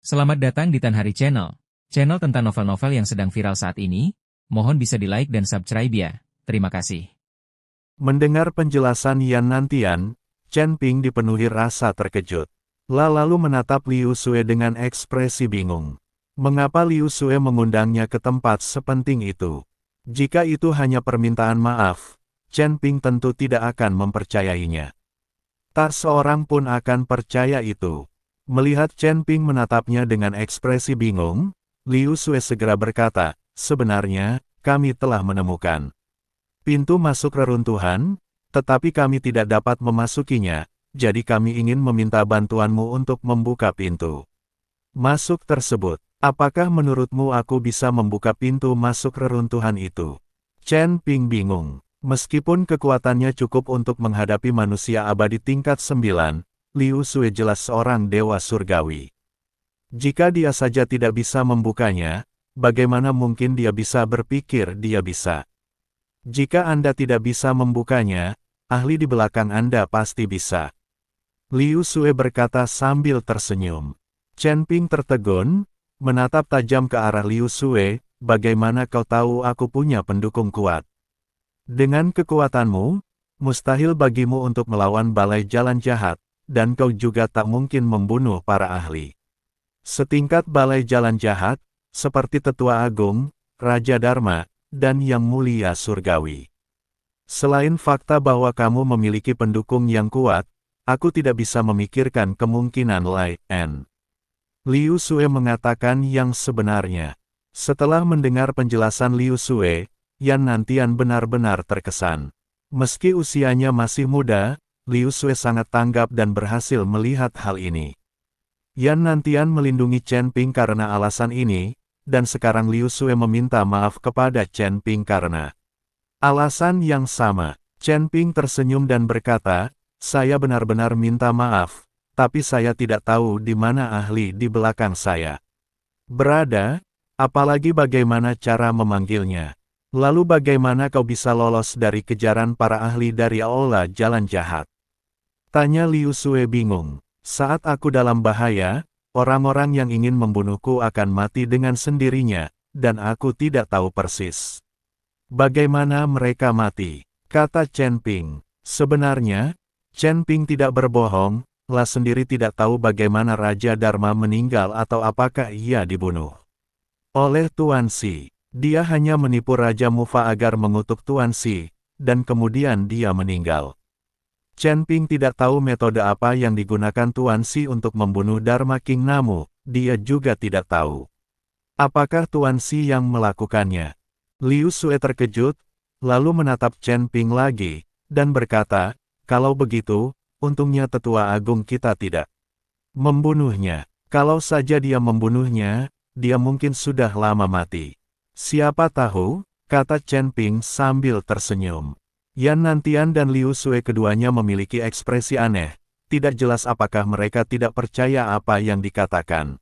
Selamat datang di Tan Hari Channel. Channel tentang novel-novel yang sedang viral saat ini. Mohon bisa di-like dan subscribe ya. Terima kasih. Mendengar penjelasan Yan Nantian, Chen Ping dipenuhi rasa terkejut. Lalu menatap Liu Xue dengan ekspresi bingung. Mengapa Liu Xue mengundangnya ke tempat sepenting itu? Jika itu hanya permintaan maaf, Chen Ping tentu tidak akan mempercayainya. Tak seorang pun akan percaya itu. Melihat Chen Ping menatapnya dengan ekspresi bingung, Liu Xue segera berkata, "Sebenarnya, kami telah menemukan pintu masuk reruntuhan, tetapi kami tidak dapat memasukinya, jadi kami ingin meminta bantuanmu untuk membuka pintu masuk tersebut. Apakah menurutmu aku bisa membuka pintu masuk reruntuhan itu?" Chen Ping bingung. Meskipun kekuatannya cukup untuk menghadapi manusia abadi tingkat 9, Liu Xue jelas seorang dewa surgawi. Jika dia saja tidak bisa membukanya, bagaimana mungkin dia bisa berpikir dia bisa? Jika Anda tidak bisa membukanya, ahli di belakang Anda pasti bisa. Liu Xue berkata sambil tersenyum. Chen Ping tertegun, menatap tajam ke arah Liu Xue, "Bagaimana kau tahu aku punya pendukung kuat? Dengan kekuatanmu, mustahil bagimu untuk melawan balai jalan jahat, dan kau juga tak mungkin membunuh para ahli setingkat balai jalan jahat, seperti Tetua Agung, Raja Dharma, dan Yang Mulia Surgawi. Selain fakta bahwa kamu memiliki pendukung yang kuat, aku tidak bisa memikirkan kemungkinan lain." Liu Xue mengatakan yang sebenarnya. Setelah mendengar penjelasan Liu Xue, Yan Nantian benar-benar terkesan. Meski usianya masih muda, Liu Xue sangat tanggap dan berhasil melihat hal ini. Yan Nantian melindungi Chen Ping karena alasan ini, dan sekarang Liu Xue meminta maaf kepada Chen Ping karena alasan yang sama. Chen Ping tersenyum dan berkata, "Saya benar-benar minta maaf, tapi saya tidak tahu di mana ahli di belakang saya berada, apalagi bagaimana cara memanggilnya. Lalu bagaimana kau bisa lolos dari kejaran para ahli dari aula jalan jahat?" Tanya Liu Xue bingung. "Saat aku dalam bahaya, orang-orang yang ingin membunuhku akan mati dengan sendirinya, dan aku tidak tahu persis bagaimana mereka mati," kata Chen Ping. Sebenarnya, Chen Ping tidak berbohong, Lah sendiri tidak tahu bagaimana Raja Dharma meninggal atau apakah ia dibunuh oleh Tuan Xi. Dia hanya menipu Raja Mufa agar mengutuk Tuan Xi, dan kemudian dia meninggal. Chen Ping tidak tahu metode apa yang digunakan Tuan Xi untuk membunuh Dharma King Namu, dia juga tidak tahu apakah Tuan Xi yang melakukannya. Liu Xue terkejut, lalu menatap Chen Ping lagi, dan berkata, "Kalau begitu, untungnya Tetua Agung kita tidak membunuhnya. Kalau saja dia membunuhnya, dia mungkin sudah lama mati." "Siapa tahu," kata Chen Ping sambil tersenyum. Yan Nantian dan Liu Xue keduanya memiliki ekspresi aneh, tidak jelas apakah mereka tidak percaya apa yang dikatakan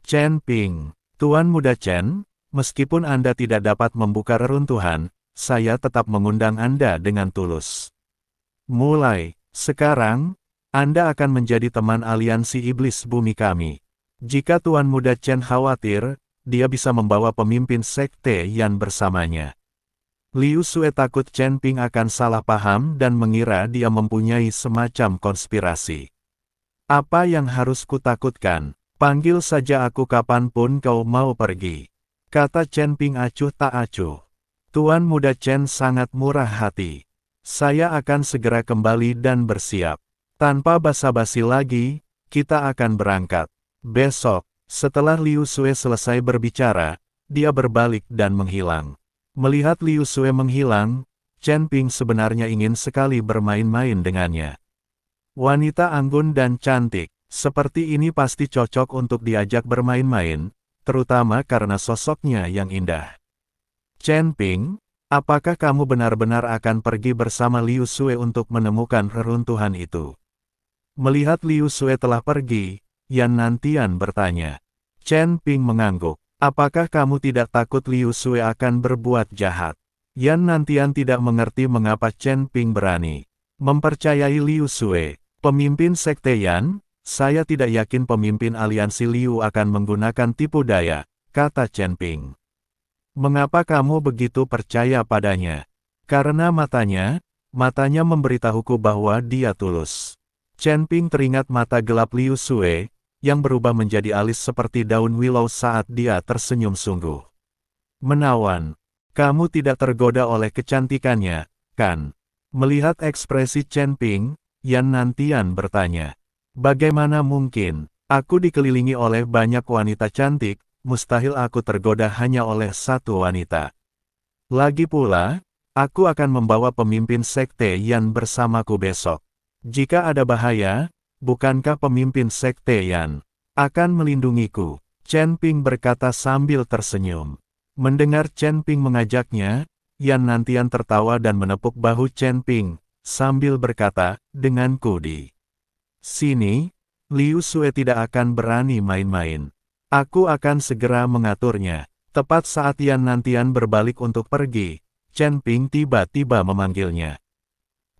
Chen Ping. "Tuan Muda Chen, meskipun Anda tidak dapat membuka reruntuhan, saya tetap mengundang Anda dengan tulus. Mulai sekarang, Anda akan menjadi teman aliansi iblis bumi kami. Jika Tuan Muda Chen khawatir, dia bisa membawa pemimpin sekte Yan bersamanya." Liu Xue takut Chen Ping akan salah paham dan mengira dia mempunyai semacam konspirasi. "Apa yang harus kutakutkan? Panggil saja aku kapanpun kau mau pergi," kata Chen Ping acuh tak acuh. "Tuan Muda Chen sangat murah hati. Saya akan segera kembali dan bersiap. Tanpa basa-basi lagi, kita akan berangkat besok." Setelah Liu Xue selesai berbicara, dia berbalik dan menghilang. Melihat Liu Xue menghilang, Chen Ping sebenarnya ingin sekali bermain-main dengannya. Wanita anggun dan cantik, seperti ini pasti cocok untuk diajak bermain-main, terutama karena sosoknya yang indah. "Chen Ping, apakah kamu benar-benar akan pergi bersama Liu Xue untuk menemukan reruntuhan itu?" Melihat Liu Xue telah pergi, Yan Nantian bertanya. Chen Ping mengangguk. "Apakah kamu tidak takut Liu Xue akan berbuat jahat?" Yan Nantian tidak mengerti mengapa Chen Ping berani mempercayai Liu Xue, pemimpin sekte Yan, Saya tidak yakin pemimpin aliansi Liu akan menggunakan tipu daya, kata Chen Ping. Mengapa kamu begitu percaya padanya? Karena matanya memberitahuku bahwa dia tulus. Chen Ping teringat mata gelap Liu Sue, yang berubah menjadi alis seperti daun willow saat dia tersenyum sungguh menawan. Kamu tidak tergoda oleh kecantikannya, kan? Melihat ekspresi Chen Ping, Yan Nantian bertanya. Bagaimana mungkin? Aku dikelilingi oleh banyak wanita cantik, mustahil aku tergoda hanya oleh satu wanita. Lagi pula, aku akan membawa pemimpin sekte Yan bersamaku besok. Jika ada bahaya, bukankah pemimpin sekte Yan akan melindungiku? Chen Ping berkata sambil tersenyum. Mendengar Chen Ping mengajaknya, Yan Nantian tertawa dan menepuk bahu Chen Ping, sambil berkata, denganku di sini, Liu Sue tidak akan berani main-main. Aku akan segera mengaturnya. Tepat saat Yan Nantian berbalik untuk pergi, Chen Ping tiba-tiba memanggilnya.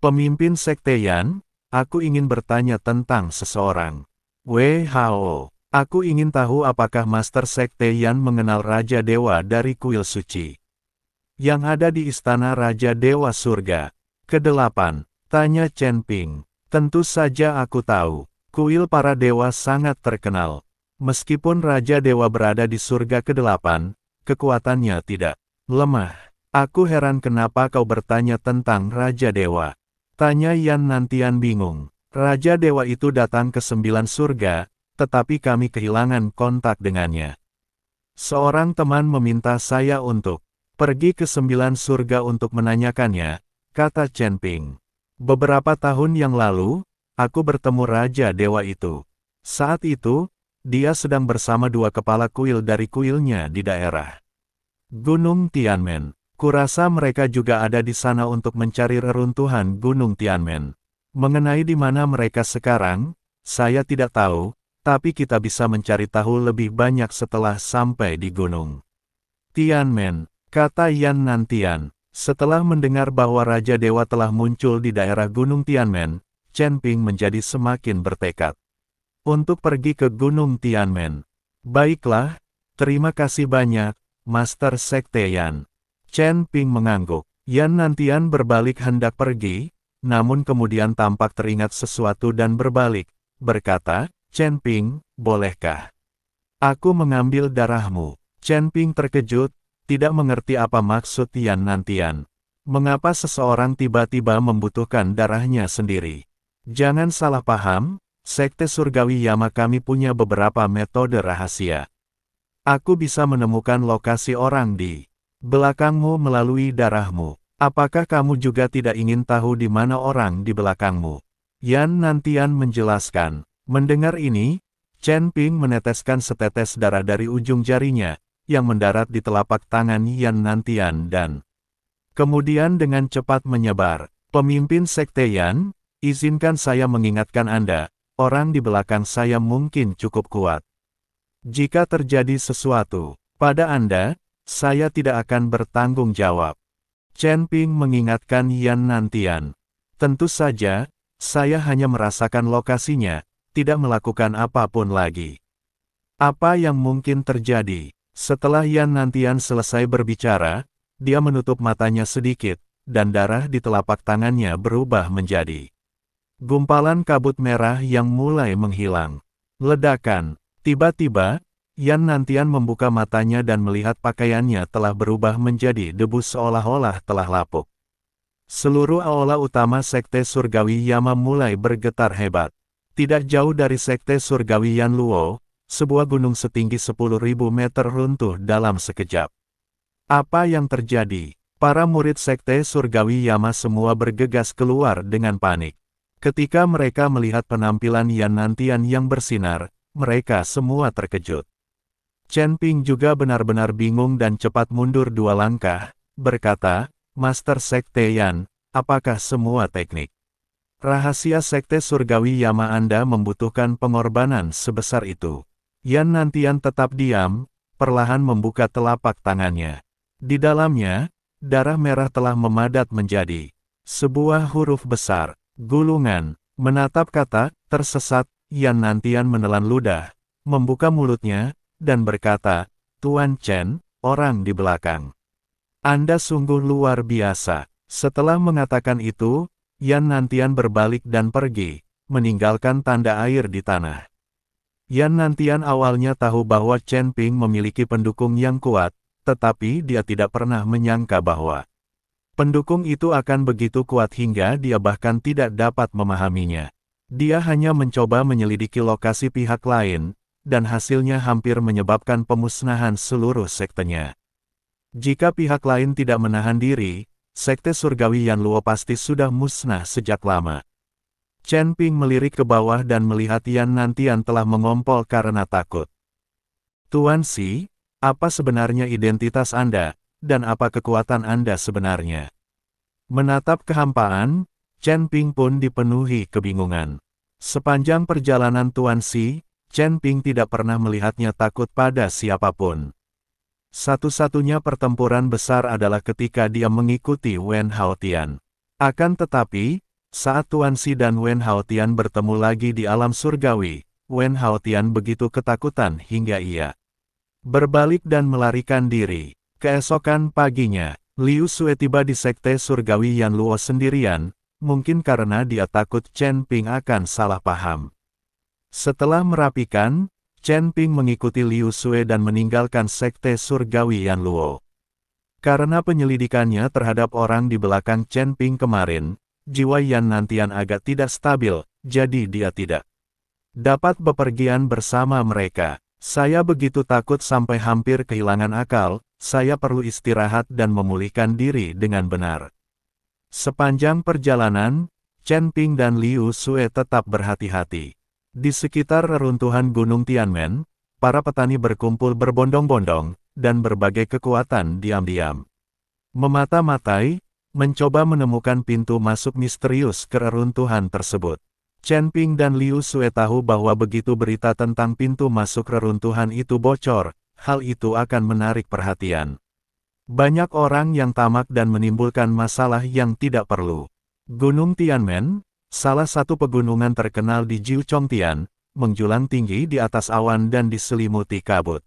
Pemimpin sekte Yan, aku ingin bertanya tentang seseorang. Wei Hao, aku ingin tahu apakah Master Sekte Yan mengenal Raja Dewa dari kuil suci yang ada di Istana Raja Dewa Surga. Kedelapan, tanya Chen Ping. Tentu saja aku tahu, kuil para dewa sangat terkenal. Meskipun Raja Dewa berada di surga ke-8, kekuatannya tidak lemah. Aku heran kenapa kau bertanya tentang Raja Dewa. Tanya Yan Nantian bingung. Raja Dewa itu datang ke 9 surga, tetapi kami kehilangan kontak dengannya. Seorang teman meminta saya untuk pergi ke 9 surga untuk menanyakannya, kata Chen Ping. Beberapa tahun yang lalu, aku bertemu Raja Dewa itu. Saat itu, dia sedang bersama 2 kepala kuil dari kuilnya di daerah Gunung Tianmen. Kurasa mereka juga ada di sana untuk mencari reruntuhan Gunung Tianmen. Mengenai di mana mereka sekarang, saya tidak tahu, tapi kita bisa mencari tahu lebih banyak setelah sampai di Gunung Tianmen, kata Yan Nantian. Setelah mendengar bahwa Raja Dewa telah muncul di daerah Gunung Tianmen, Chen Ping menjadi semakin bertekad untuk pergi ke Gunung Tianmen. Baiklah, terima kasih banyak, Master Sekte Yan. Chen Ping mengangguk. Yan Nantian berbalik hendak pergi, namun kemudian tampak teringat sesuatu dan berbalik, berkata, Chen Ping, bolehkah aku mengambil darahmu? Chen Ping terkejut, tidak mengerti apa maksud Yan Nantian. Mengapa seseorang tiba-tiba membutuhkan darahnya sendiri? Jangan salah paham, Sekte Surgawi Yama kami punya beberapa metode rahasia. Aku bisa menemukan lokasi orang di belakangmu melalui darahmu. Apakah kamu juga tidak ingin tahu di mana orang di belakangmu? Yan Nantian menjelaskan. Mendengar ini, Chen Ping meneteskan setetes darah dari ujung jarinya, yang mendarat di telapak tangan Yan Nantian dan kemudian dengan cepat menyebar. Pemimpin Sekte Yan, izinkan saya mengingatkan Anda, orang di belakang saya mungkin cukup kuat. Jika terjadi sesuatu pada Anda, saya tidak akan bertanggung jawab. Chen Ping mengingatkan Yan Nantian. Tentu saja, saya hanya merasakan lokasinya, tidak melakukan apapun lagi. Apa yang mungkin terjadi? Setelah Yan Nantian selesai berbicara, dia menutup matanya sedikit, dan darah di telapak tangannya berubah menjadi gumpalan kabut merah yang mulai menghilang. Ledakan. Tiba-tiba, Yan Nantian membuka matanya dan melihat pakaiannya telah berubah menjadi debu seolah-olah telah lapuk. Seluruh aula utama Sekte Surgawi Yama mulai bergetar hebat. Tidak jauh dari Sekte Surgawi Yan Luo, sebuah gunung setinggi 10.000 meter runtuh dalam sekejap. Apa yang terjadi? Para murid Sekte Surgawi Yama semua bergegas keluar dengan panik. Ketika mereka melihat penampilan Yan Nantian yang bersinar, mereka semua terkejut. Chen Ping juga benar-benar bingung dan cepat mundur 2 langkah, berkata, Master Sekte Yan, apakah semua teknik rahasia Sekte Surgawi Yama Anda membutuhkan pengorbanan sebesar itu? Yan Nantian tetap diam, perlahan membuka telapak tangannya. Di dalamnya, darah merah telah memadat menjadi sebuah huruf besar, gulungan. Menatap kata, tersesat, Yan Nantian menelan ludah, membuka mulutnya, dan berkata, "Tuan Chen, orang di belakang. Anda sungguh luar biasa." Setelah mengatakan itu, Yan Nantian berbalik dan pergi, meninggalkan tanda air di tanah. Yan Nantian awalnya tahu bahwa Chen Ping memiliki pendukung yang kuat, tetapi dia tidak pernah menyangka bahwa pendukung itu akan begitu kuat hingga dia bahkan tidak dapat memahaminya. Dia hanya mencoba menyelidiki lokasi pihak lain, dan hasilnya hampir menyebabkan pemusnahan seluruh sektenya. Jika pihak lain tidak menahan diri, sekte surgawi Yan Luo pasti sudah musnah sejak lama. Chen Ping melirik ke bawah dan melihat Yan Nantian telah mengompol karena takut. "Tuan Si, apa sebenarnya identitas Anda, dan apa kekuatan Anda sebenarnya?" Menatap kehampaan, Chen Ping pun dipenuhi kebingungan. Sepanjang perjalanan Tuan Si, Chen Ping tidak pernah melihatnya takut pada siapapun. Satu-satunya pertempuran besar adalah ketika dia mengikuti Wen Haotian. Akan tetapi, saat Tuan Si dan Wen Haotian bertemu lagi di alam surgawi, Wen Haotian begitu ketakutan hingga ia berbalik dan melarikan diri. Keesokan paginya, Liu Sue tiba di sekte surgawi Yan Luo sendirian, mungkin karena dia takut Chen Ping akan salah paham. Setelah merapikan, Chen Ping mengikuti Liu Sue dan meninggalkan sekte surgawi Yan Luo. Karena penyelidikannya terhadap orang di belakang Chen Ping kemarin, jiwa Yan Nantian agak tidak stabil, jadi dia tidak dapat bepergian bersama mereka. "Saya begitu takut sampai hampir kehilangan akal, saya perlu istirahat dan memulihkan diri dengan benar." Sepanjang perjalanan, Chen Ping dan Liu Sue tetap berhati-hati. Di sekitar reruntuhan Gunung Tianmen, para petani berkumpul berbondong-bondong, dan berbagai kekuatan diam-diam memata-matai, mencoba menemukan pintu masuk misterius ke reruntuhan tersebut. Chen Ping dan Liu Sue tahu bahwa begitu berita tentang pintu masuk reruntuhan itu bocor, hal itu akan menarik perhatian banyak orang yang tamak dan menimbulkan masalah yang tidak perlu. Gunung Tianmen, salah satu pegunungan terkenal di Jiuchongtian, menjulang tinggi di atas awan dan diselimuti kabut.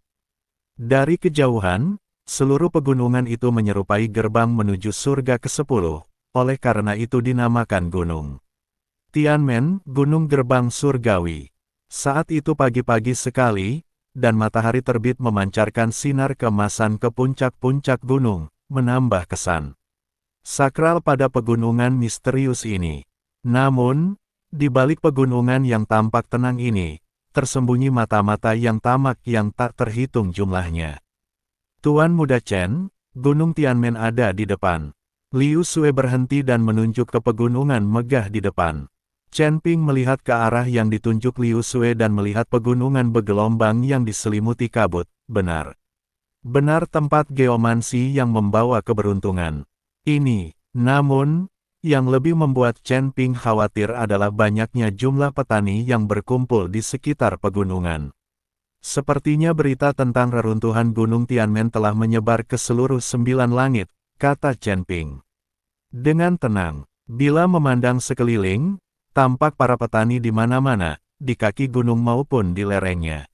Dari kejauhan, seluruh pegunungan itu menyerupai gerbang menuju surga ke-10, oleh karena itu dinamakan Gunung Tianmen, Gunung Gerbang Surgawi. Saat itu pagi-pagi sekali, dan matahari terbit memancarkan sinar keemasan ke puncak-puncak gunung, menambah kesan sakral pada pegunungan misterius ini. Namun, di balik pegunungan yang tampak tenang ini, tersembunyi mata-mata yang tamak yang tak terhitung jumlahnya. "Tuan Muda Chen, Gunung Tianmen ada di depan." Liu Sue berhenti dan menunjuk ke pegunungan megah di depan. Chen Ping melihat ke arah yang ditunjuk Liu Sue dan melihat pegunungan bergelombang yang diselimuti kabut. Benar. Benar tempat geomansi yang membawa keberuntungan. Ini, namun, yang lebih membuat Chen Ping khawatir adalah banyaknya jumlah petani yang berkumpul di sekitar pegunungan. Sepertinya berita tentang reruntuhan Gunung Tianmen telah menyebar ke seluruh 9 langit, kata Chen Ping. Dengan tenang, bila memandang sekeliling, tampak para petani di mana-mana, di kaki gunung maupun di lerengnya.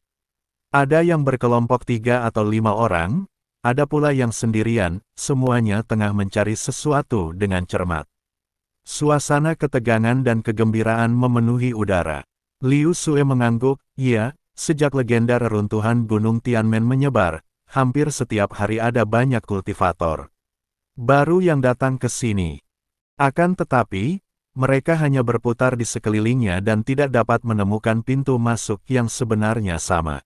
Ada yang berkelompok 3 atau 5 orang, ada pula yang sendirian, semuanya tengah mencari sesuatu dengan cermat. Suasana ketegangan dan kegembiraan memenuhi udara. Liu Sue mengangguk, "Iya, sejak legenda reruntuhan Gunung Tianmen menyebar, hampir setiap hari ada banyak kultivator baru yang datang ke sini. Akan tetapi, mereka hanya berputar di sekelilingnya dan tidak dapat menemukan pintu masuk yang sebenarnya sama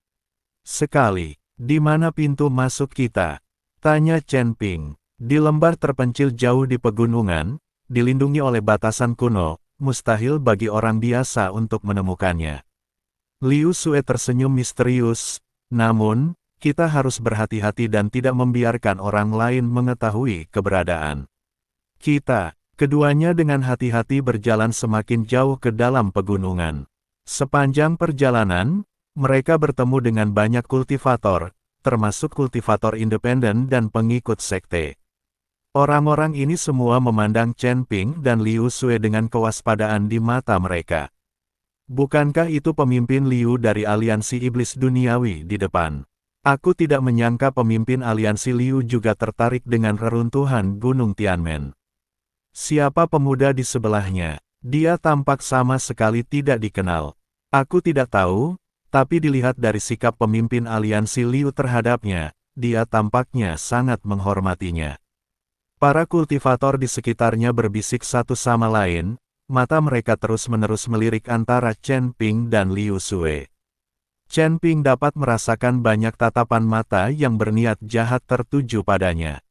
sekali." "Di mana pintu masuk kita?" tanya Chen Ping. "Di lembah terpencil jauh di pegunungan, dilindungi oleh batasan kuno, mustahil bagi orang biasa untuk menemukannya." Liu Sue tersenyum misterius, "Namun, kita harus berhati-hati dan tidak membiarkan orang lain mengetahui keberadaan kita." Keduanya dengan hati-hati berjalan semakin jauh ke dalam pegunungan. Sepanjang perjalanan, mereka bertemu dengan banyak kultivator, termasuk kultivator independen dan pengikut sekte. Orang-orang ini semua memandang Chen Ping dan Liu Sue dengan kewaspadaan di mata mereka. Bukankah itu pemimpin Liu dari aliansi iblis duniawi di depan? Aku tidak menyangka pemimpin aliansi Liu juga tertarik dengan reruntuhan Gunung Tianmen. Siapa pemuda di sebelahnya? Dia tampak sama sekali tidak dikenal. Aku tidak tahu, tapi dilihat dari sikap pemimpin aliansi Liu terhadapnya, dia tampaknya sangat menghormatinya. Para kultivator di sekitarnya berbisik satu sama lain, mata mereka terus-menerus melirik antara Chen Ping dan Liu Sue. Chen Ping dapat merasakan banyak tatapan mata yang berniat jahat tertuju padanya.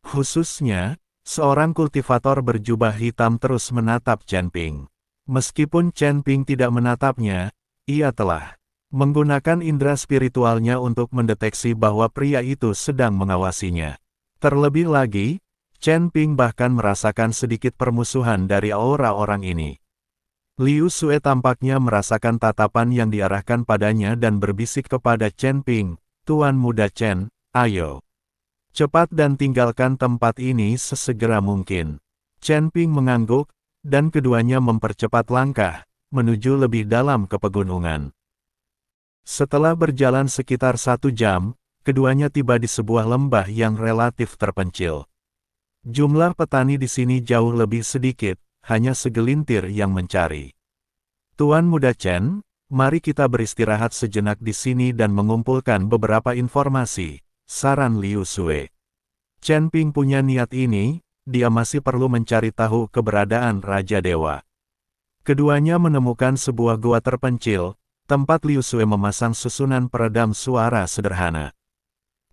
Khususnya, seorang kultivator berjubah hitam terus menatap Chen Ping. Meskipun Chen Ping tidak menatapnya, ia telah menggunakan indera spiritualnya untuk mendeteksi bahwa pria itu sedang mengawasinya. Terlebih lagi, Chen Ping bahkan merasakan sedikit permusuhan dari aura orang ini. Liu Sue tampaknya merasakan tatapan yang diarahkan padanya dan berbisik kepada Chen Ping, "Tuan muda Chen, ayo. Cepat dan tinggalkan tempat ini sesegera mungkin." Chen Ping mengangguk, dan keduanya mempercepat langkah, menuju lebih dalam ke pegunungan. Setelah berjalan sekitar 1 jam, keduanya tiba di sebuah lembah yang relatif terpencil. Jumlah petani di sini jauh lebih sedikit, hanya segelintir yang mencari. "Tuan muda Chen, mari kita beristirahat sejenak di sini dan mengumpulkan beberapa informasi," saran Liu Sue. Chen Ping punya niat ini, dia masih perlu mencari tahu keberadaan Raja Dewa. Keduanya menemukan sebuah gua terpencil, tempat Liu Sue memasang susunan peredam suara sederhana.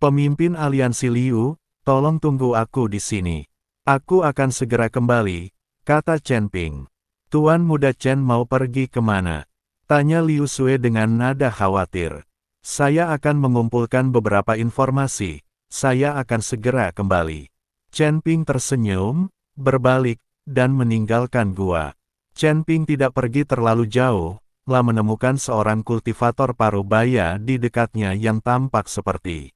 "Pemimpin aliansi Liu, tolong tunggu aku di sini. Aku akan segera kembali," kata Chen Ping. "Tuan muda Chen mau pergi kemana?" tanya Liu Sue dengan nada khawatir. "Saya akan mengumpulkan beberapa informasi. Saya akan segera kembali." Chen Ping tersenyum, berbalik, dan meninggalkan gua. Chen Ping tidak pergi terlalu jauh, lah menemukan seorang kultivator parubaya di dekatnya yang tampak seperti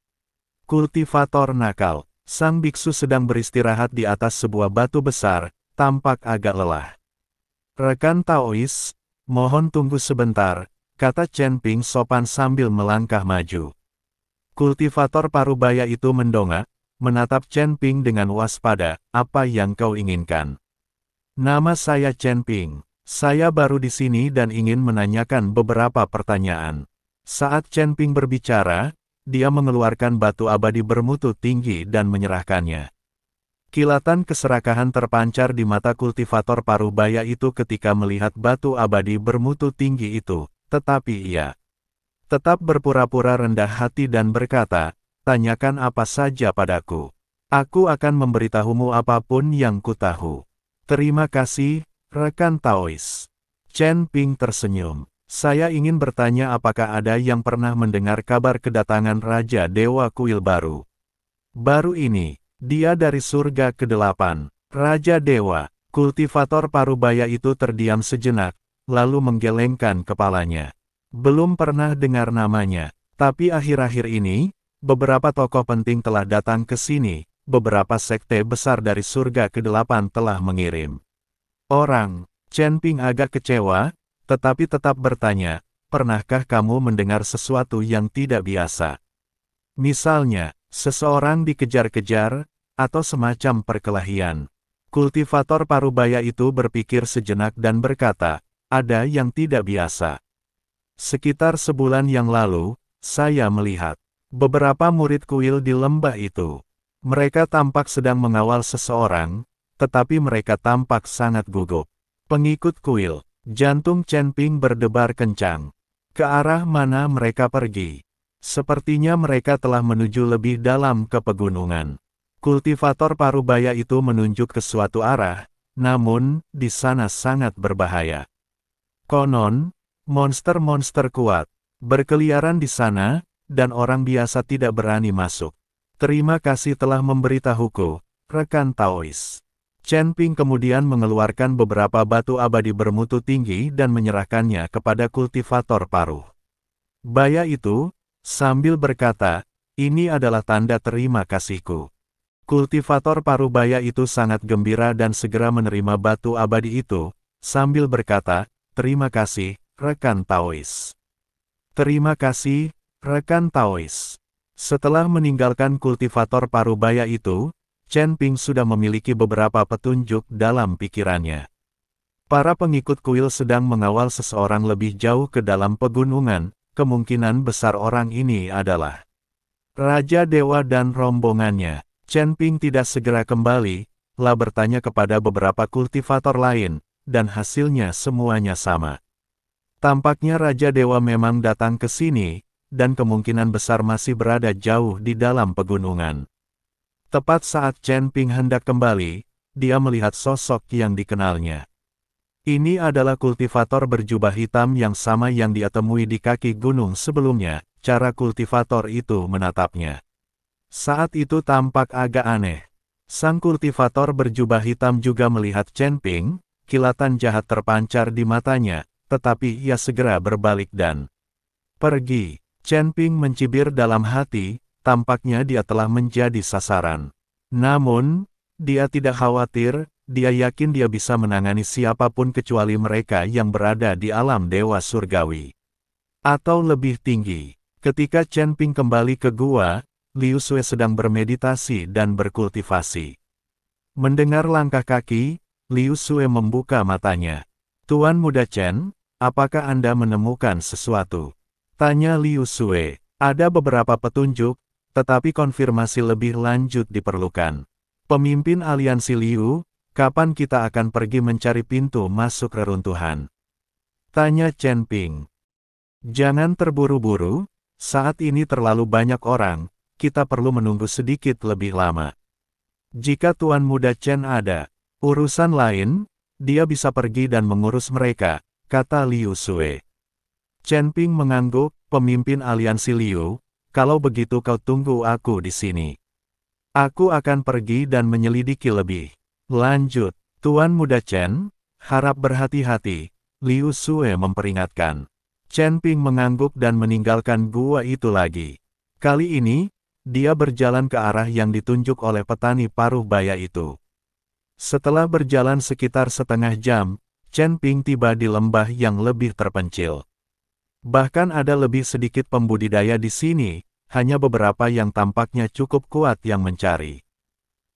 kultivator nakal. Sang biksu sedang beristirahat di atas sebuah batu besar, tampak agak lelah. "Rekan Taois, mohon tunggu sebentar," kata Chen Ping sopan sambil melangkah maju. Kultivator parubaya itu mendongak, menatap Chen Ping dengan waspada. "Apa yang kau inginkan?" "Nama saya Chen Ping. Saya baru di sini dan ingin menanyakan beberapa pertanyaan." Saat Chen Ping berbicara, dia mengeluarkan batu abadi bermutu tinggi dan menyerahkannya. Kilatan keserakahan terpancar di mata kultivator parubaya itu ketika melihat batu abadi bermutu tinggi itu, tetapi ia tetap berpura-pura rendah hati dan berkata, "Tanyakan apa saja padaku. Aku akan memberitahumu apapun yang kutahu." "Terima kasih, rekan Taois." Chen Ping tersenyum. "Saya ingin bertanya apakah ada yang pernah mendengar kabar kedatangan Raja Dewa Kuil baru?" "Baru ini, dia dari surga ke-8. Raja Dewa." Kultivator parubaya itu terdiam sejenak, lalu menggelengkan kepalanya. "Belum pernah dengar namanya, tapi akhir-akhir ini, beberapa tokoh penting telah datang ke sini, beberapa sekte besar dari surga ke-8 telah mengirim orang." Chen Ping agak kecewa, tetapi tetap bertanya, "Pernahkah kamu mendengar sesuatu yang tidak biasa? Misalnya, seseorang dikejar-kejar, atau semacam perkelahian?" Kultivator parubaya itu berpikir sejenak dan berkata, "Ada yang tidak biasa. Sekitar sebulan yang lalu, saya melihat beberapa murid kuil di lembah itu. Mereka tampak sedang mengawal seseorang, tetapi mereka tampak sangat gugup." "Pengikut kuil." Jantung Chen Ping berdebar kencang. Ke arah mana mereka pergi? Sepertinya mereka telah menuju lebih dalam ke pegunungan. Kultivator parubaya itu menunjuk ke suatu arah, namun, di sana sangat berbahaya. Konon, monster-monster kuat berkeliaran di sana, dan orang biasa tidak berani masuk. "Terima kasih telah memberitahuku, rekan Taois." Chen Ping kemudian mengeluarkan beberapa batu abadi bermutu tinggi dan menyerahkannya kepada kultivator paruh baya itu, sambil berkata, "Ini adalah tanda terima kasihku." Kultivator parubaya itu sangat gembira dan segera menerima batu abadi itu, sambil berkata, "Terima kasih, rekan Taois. Terima kasih, rekan Taois. Setelah meninggalkan kultivator parubaya itu, Chen Ping sudah memiliki beberapa petunjuk dalam pikirannya. Para pengikut kuil sedang mengawal seseorang lebih jauh ke dalam pegunungan, kemungkinan besar orang ini adalah Raja Dewa dan rombongannya. Chen Ping tidak segera kembali, lah bertanya kepada beberapa kultivator lain, dan hasilnya semuanya sama. Tampaknya Raja Dewa memang datang ke sini, dan kemungkinan besar masih berada jauh di dalam pegunungan. Tepat saat Chen Ping hendak kembali, dia melihat sosok yang dikenalnya. Ini adalah kultivator berjubah hitam yang sama yang dia temui di kaki gunung sebelumnya. Cara kultivator itu menatapnya saat itu tampak agak aneh. Sang kultivator berjubah hitam juga melihat Chen Ping, kilatan jahat terpancar di matanya, tetapi ia segera berbalik dan pergi. Chen Ping mencibir dalam hati, tampaknya dia telah menjadi sasaran. Namun, dia tidak khawatir, dia yakin dia bisa menangani siapapun kecuali mereka yang berada di alam dewa surgawi. Atau lebih tinggi. Ketika Chen Ping kembali ke gua, Liu Sui sedang bermeditasi dan berkultivasi. Mendengar langkah kaki, Liu Sui membuka matanya. Tuan Muda Chen, apakah Anda menemukan sesuatu? Tanya Liu Sui. Ada beberapa petunjuk, tetapi konfirmasi lebih lanjut diperlukan. Pemimpin aliansi Liu, kapan kita akan pergi mencari pintu masuk reruntuhan? Tanya Chen Ping. Jangan terburu-buru, saat ini terlalu banyak orang, kita perlu menunggu sedikit lebih lama. Jika Tuan Muda Chen ada urusan lain, dia bisa pergi dan mengurus mereka, kata Liu Sui. Chen Ping mengangguk, pemimpin aliansi Liu, kalau begitu kau tunggu aku di sini. Aku akan pergi dan menyelidiki lebih lanjut. Tuan Muda Chen, harap berhati-hati, Liu Sui memperingatkan. Chen Ping mengangguk dan meninggalkan gua itu lagi. Kali ini, dia berjalan ke arah yang ditunjuk oleh petani paruh baya itu. Setelah berjalan sekitar setengah jam, Chen Ping tiba di lembah yang lebih terpencil. Bahkan ada lebih sedikit pembudidaya di sini, hanya beberapa yang tampaknya cukup kuat yang mencari.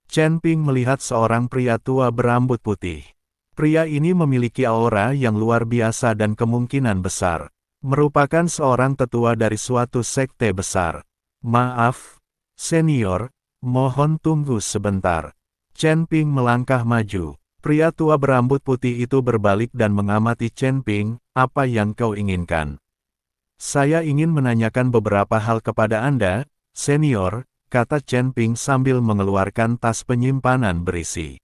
Chen Ping melihat seorang pria tua berambut putih. Pria ini memiliki aura yang luar biasa dan kemungkinan besar merupakan seorang tetua dari suatu sekte besar. Maaf, senior, mohon tunggu sebentar. Chen Ping melangkah maju. Pria tua berambut putih itu berbalik dan mengamati Chen Ping, apa yang kau inginkan? Saya ingin menanyakan beberapa hal kepada Anda, senior, kata Chen Ping sambil mengeluarkan tas penyimpanan berisi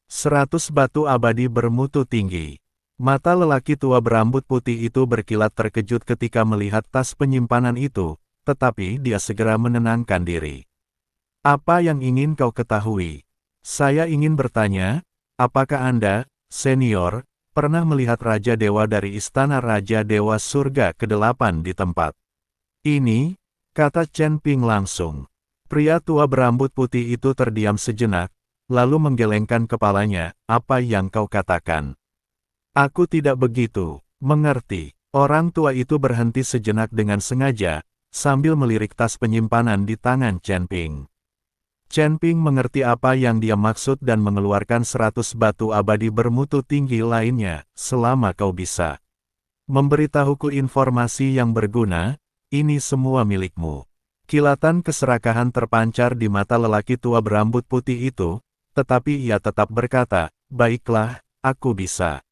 100 batu abadi bermutu tinggi. Mata lelaki tua berambut putih itu berkilat terkejut ketika melihat tas penyimpanan itu, tetapi dia segera menenangkan diri. Apa yang ingin kau ketahui? Saya ingin bertanya, apakah Anda, senior, pernah melihat Raja Dewa dari Istana Raja Dewa Surga ke-8 di tempat ini? Kata Chen Ping langsung. Pria tua berambut putih itu terdiam sejenak, lalu menggelengkan kepalanya, apa yang kau katakan? Aku tidak begitu mengerti. Orang tua itu berhenti sejenak dengan sengaja, sambil melirik tas penyimpanan di tangan Chen Ping. Chen Ping mengerti apa yang dia maksud dan mengeluarkan 100 batu abadi bermutu tinggi lainnya, selama kau bisa memberitahuku informasi yang berguna, ini semua milikmu. Kilatan keserakahan terpancar di mata lelaki tua berambut putih itu, tetapi ia tetap berkata, baiklah, aku bisa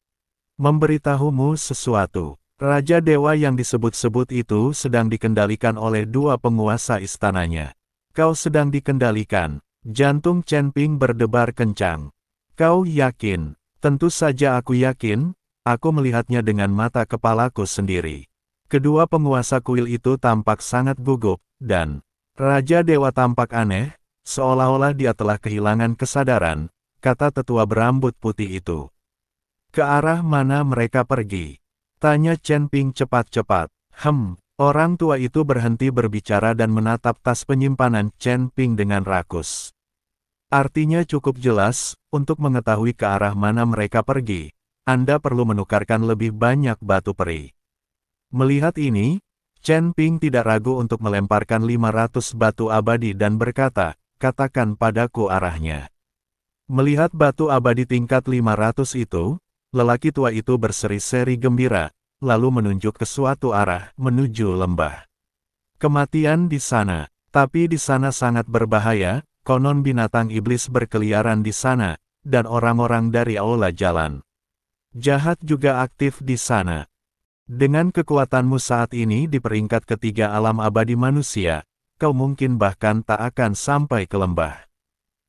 memberitahumu sesuatu. Raja Dewa yang disebut-sebut itu sedang dikendalikan oleh dua penguasa istananya. Kau sedang dikendalikan. Jantung Chen Ping berdebar kencang. Kau yakin? Tentu saja aku yakin, aku melihatnya dengan mata kepalaku sendiri. Kedua penguasa kuil itu tampak sangat gugup, dan Raja Dewa tampak aneh, seolah-olah dia telah kehilangan kesadaran, kata tetua berambut putih itu. Ke arah mana mereka pergi? Tanya Chen Ping cepat-cepat. Orang tua itu berhenti berbicara dan menatap tas penyimpanan Chen Ping dengan rakus. Artinya cukup jelas, untuk mengetahui ke arah mana mereka pergi, Anda perlu menukarkan lebih banyak batu peri. Melihat ini, Chen Ping tidak ragu untuk melemparkan 500 batu abadi dan berkata, katakan padaku arahnya. Melihat batu abadi tingkat 500 itu, lelaki tua itu berseri-seri gembira, lalu menunjuk ke suatu arah, menuju lembah. Kematian di sana, tapi di sana sangat berbahaya, konon binatang iblis berkeliaran di sana, dan orang-orang dari aula jalan jahat juga aktif di sana. Dengan kekuatanmu saat ini di peringkat ketiga alam abadi manusia, kau mungkin bahkan tak akan sampai ke lembah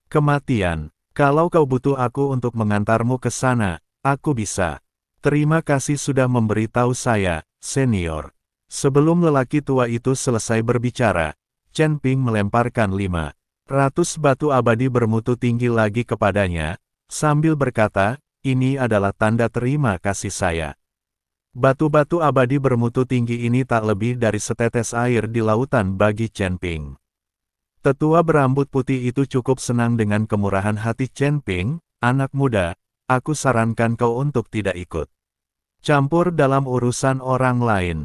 kematian. Kalau kau butuh aku untuk mengantarmu ke sana, aku bisa. Terima kasih sudah memberitahu saya, senior. Sebelum lelaki tua itu selesai berbicara, Chen Ping melemparkan 500 batu abadi bermutu tinggi lagi kepadanya, sambil berkata, ini adalah tanda terima kasih saya. Batu-batu abadi bermutu tinggi ini tak lebih dari setetes air di lautan bagi Chen Ping. Tetua berambut putih itu cukup senang dengan kemurahan hati Chen Ping. Anak muda, aku sarankan kau untuk tidak ikut campur dalam urusan orang lain.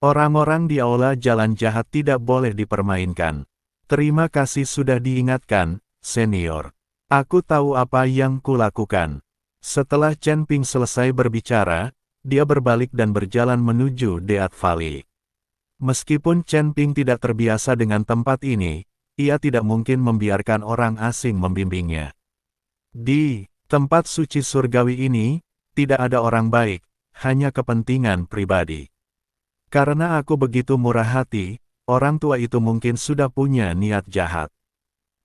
Orang-orang di aula jalan jahat tidak boleh dipermainkan. Terima kasih sudah diingatkan, senior. Aku tahu apa yang kulakukan. Setelah Chen Ping selesai berbicara, dia berbalik dan berjalan menuju Death Valley. Meskipun Chen Ping tidak terbiasa dengan tempat ini, ia tidak mungkin membiarkan orang asing membimbingnya. Di tempat suci surgawi ini, tidak ada orang baik, hanya kepentingan pribadi. Karena aku begitu murah hati, orang tua itu mungkin sudah punya niat jahat.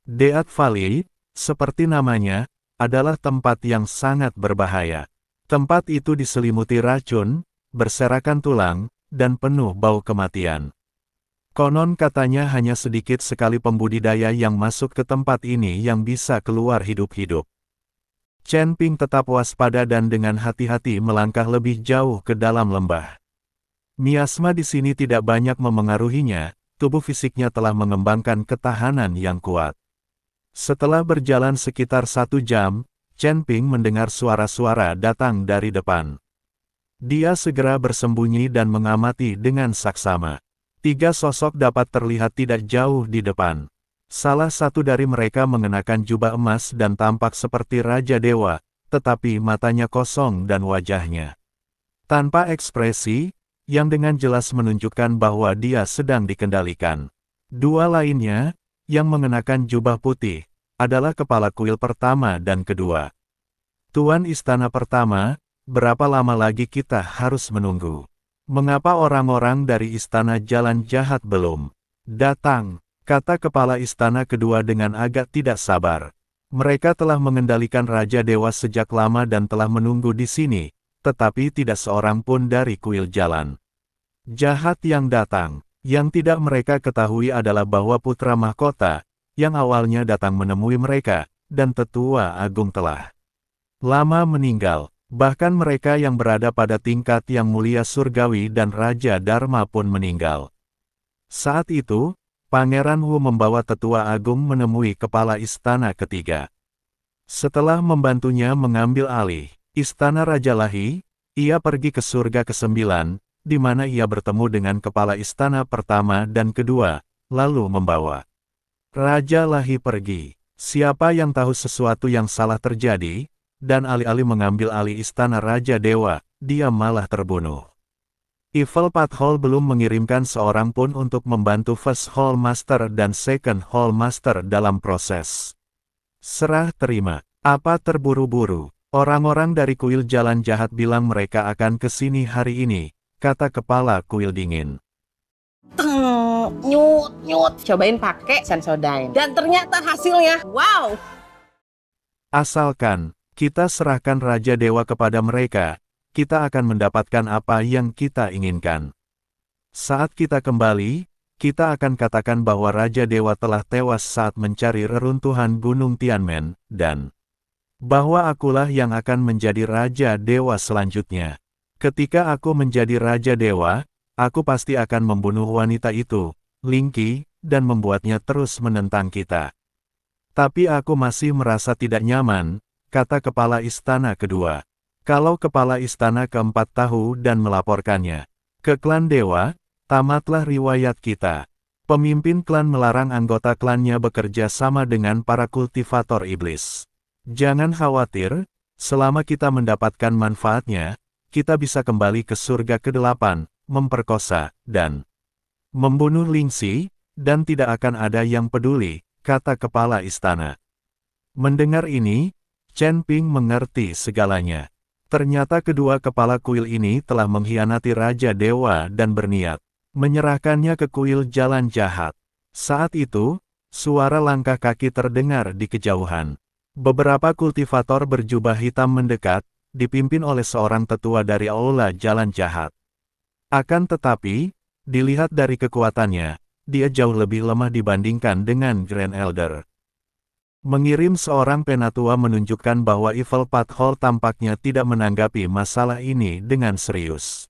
Death Valley, seperti namanya, adalah tempat yang sangat berbahaya. Tempat itu diselimuti racun, berserakan tulang, dan penuh bau kematian. Konon katanya hanya sedikit sekali pembudidaya yang masuk ke tempat ini yang bisa keluar hidup-hidup. Chen Ping tetap waspada dan dengan hati-hati melangkah lebih jauh ke dalam lembah. Miasma di sini tidak banyak memengaruhinya, tubuh fisiknya telah mengembangkan ketahanan yang kuat. Setelah berjalan sekitar 1 jam, Chen Ping mendengar suara-suara datang dari depan. Dia segera bersembunyi dan mengamati dengan saksama. 3 sosok dapat terlihat tidak jauh di depan. Salah satu dari mereka mengenakan jubah emas dan tampak seperti Raja Dewa, tetapi matanya kosong dan wajahnya tanpa ekspresi, yang dengan jelas menunjukkan bahwa dia sedang dikendalikan. 2 lainnya, yang mengenakan jubah putih, adalah kepala kuil pertama dan kedua. Tuan Istana Pertama, berapa lama lagi kita harus menunggu? Mengapa orang-orang dari Istana Jalan Jahat belum datang? Kata kepala istana kedua dengan agak tidak sabar. Mereka telah mengendalikan Raja Dewa sejak lama dan telah menunggu di sini, tetapi tidak seorang pun dari kuil jalan jahat yang datang. Yang tidak mereka ketahui adalah bahwa putra mahkota, yang awalnya datang menemui mereka, dan tetua agung telah lama meninggal. Bahkan mereka yang berada pada tingkat yang mulia surgawi dan Raja Dharma pun meninggal. Saat itu, Pangeran Wu membawa tetua agung menemui kepala istana ketiga. Setelah membantunya mengambil alih istana Raja Lahi, ia pergi ke surga ke-9, di mana ia bertemu dengan kepala istana pertama dan kedua, lalu membawa Raja Lahi pergi. Siapa yang tahu sesuatu yang salah terjadi, dan alih-alih mengambil alih istana Raja Dewa, dia malah terbunuh. Evil Path Hall belum mengirimkan seorang pun untuk membantu First Hall Master dan Second Hall Master dalam proses serah terima. Apa terburu-buru? Orang-orang dari kuil jalan jahat bilang mereka akan ke sini hari ini, kata kepala kuil dingin. Nyut. Cobain pakai Sensodyne. Dan ternyata hasilnya, wow! Asalkan kita serahkan Raja Dewa kepada mereka, kita akan mendapatkan apa yang kita inginkan. Saat kita kembali, kita akan katakan bahwa Raja Dewa telah tewas saat mencari reruntuhan Gunung Tianmen, dan bahwa akulah yang akan menjadi Raja Dewa selanjutnya. Ketika aku menjadi Raja Dewa, aku pasti akan membunuh wanita itu, Ling Qi, dan membuatnya terus menentang kita. Tapi aku masih merasa tidak nyaman, kata kepala istana kedua. Kalau kepala istana keempat tahu dan melaporkannya, Ke klan dewa, tamatlah riwayat kita. Pemimpin klan melarang anggota klannya bekerja sama dengan para kultivator iblis. Jangan khawatir, selama kita mendapatkan manfaatnya, kita bisa kembali ke surga ke-8, memperkosa, dan membunuh Lingxi, dan tidak akan ada yang peduli, kata kepala istana. Mendengar ini, Chen Ping mengerti segalanya. Ternyata kedua kepala kuil ini telah mengkhianati Raja Dewa dan berniat menyerahkannya ke kuil jalan jahat. Saat itu, suara langkah kaki terdengar di kejauhan. Beberapa kultivator berjubah hitam mendekat, dipimpin oleh seorang tetua dari aula jalan jahat. Akan tetapi, dilihat dari kekuatannya, dia jauh lebih lemah dibandingkan dengan Grand Elder. Mengirim seorang penatua menunjukkan bahwa Evil Path tampaknya tidak menanggapi masalah ini dengan serius.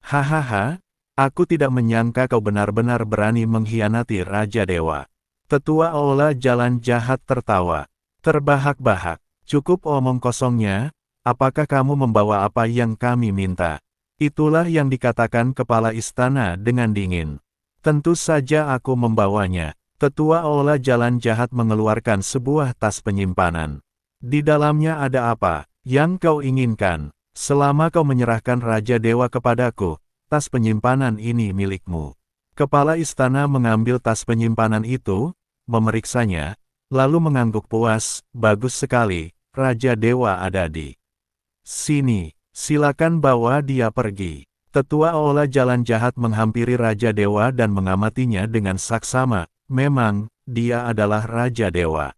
Hahaha, aku tidak menyangka kau benar-benar berani mengkhianati Raja Dewa. Tetua aula jalan jahat tertawa. Terbahak-bahak, cukup omong kosongnya, apakah kamu membawa apa yang kami minta? Itulah yang dikatakan kepala istana dengan dingin. Tentu saja aku membawanya. Tetua aula jalan jahat mengeluarkan sebuah tas penyimpanan. Di dalamnya ada apa yang kau inginkan? Selama kau menyerahkan Raja Dewa kepadaku, tas penyimpanan ini milikmu. Kepala istana mengambil tas penyimpanan itu, memeriksanya, lalu mengangguk puas. Bagus sekali, Raja Dewa ada di sini. Silakan bawa dia pergi. Tetua aula jalan jahat menghampiri Raja Dewa dan mengamatinya dengan saksama. Memang, dia adalah Raja Dewa.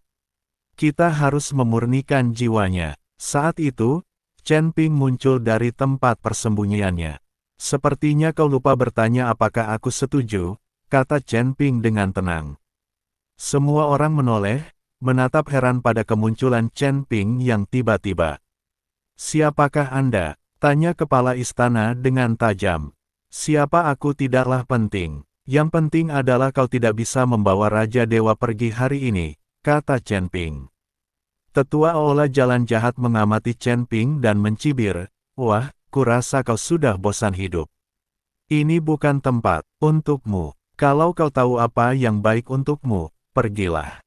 Kita harus memurnikan jiwanya. Saat itu, Chen Ping muncul dari tempat persembunyiannya. Sepertinya kau lupa bertanya apakah aku setuju, kata Chen Ping dengan tenang. Semua orang menoleh, menatap heran pada kemunculan Chen Ping yang tiba-tiba. Siapakah Anda? Tanya kepala istana dengan tajam. Siapa aku tidaklah penting. Yang penting adalah kau tidak bisa membawa Raja Dewa pergi hari ini, kata Chen Ping. Tetua aula jalan jahat mengamati Chen Ping dan mencibir, wah, kurasa kau sudah bosan hidup. Ini bukan tempat untukmu. Kalau kau tahu apa yang baik untukmu, pergilah.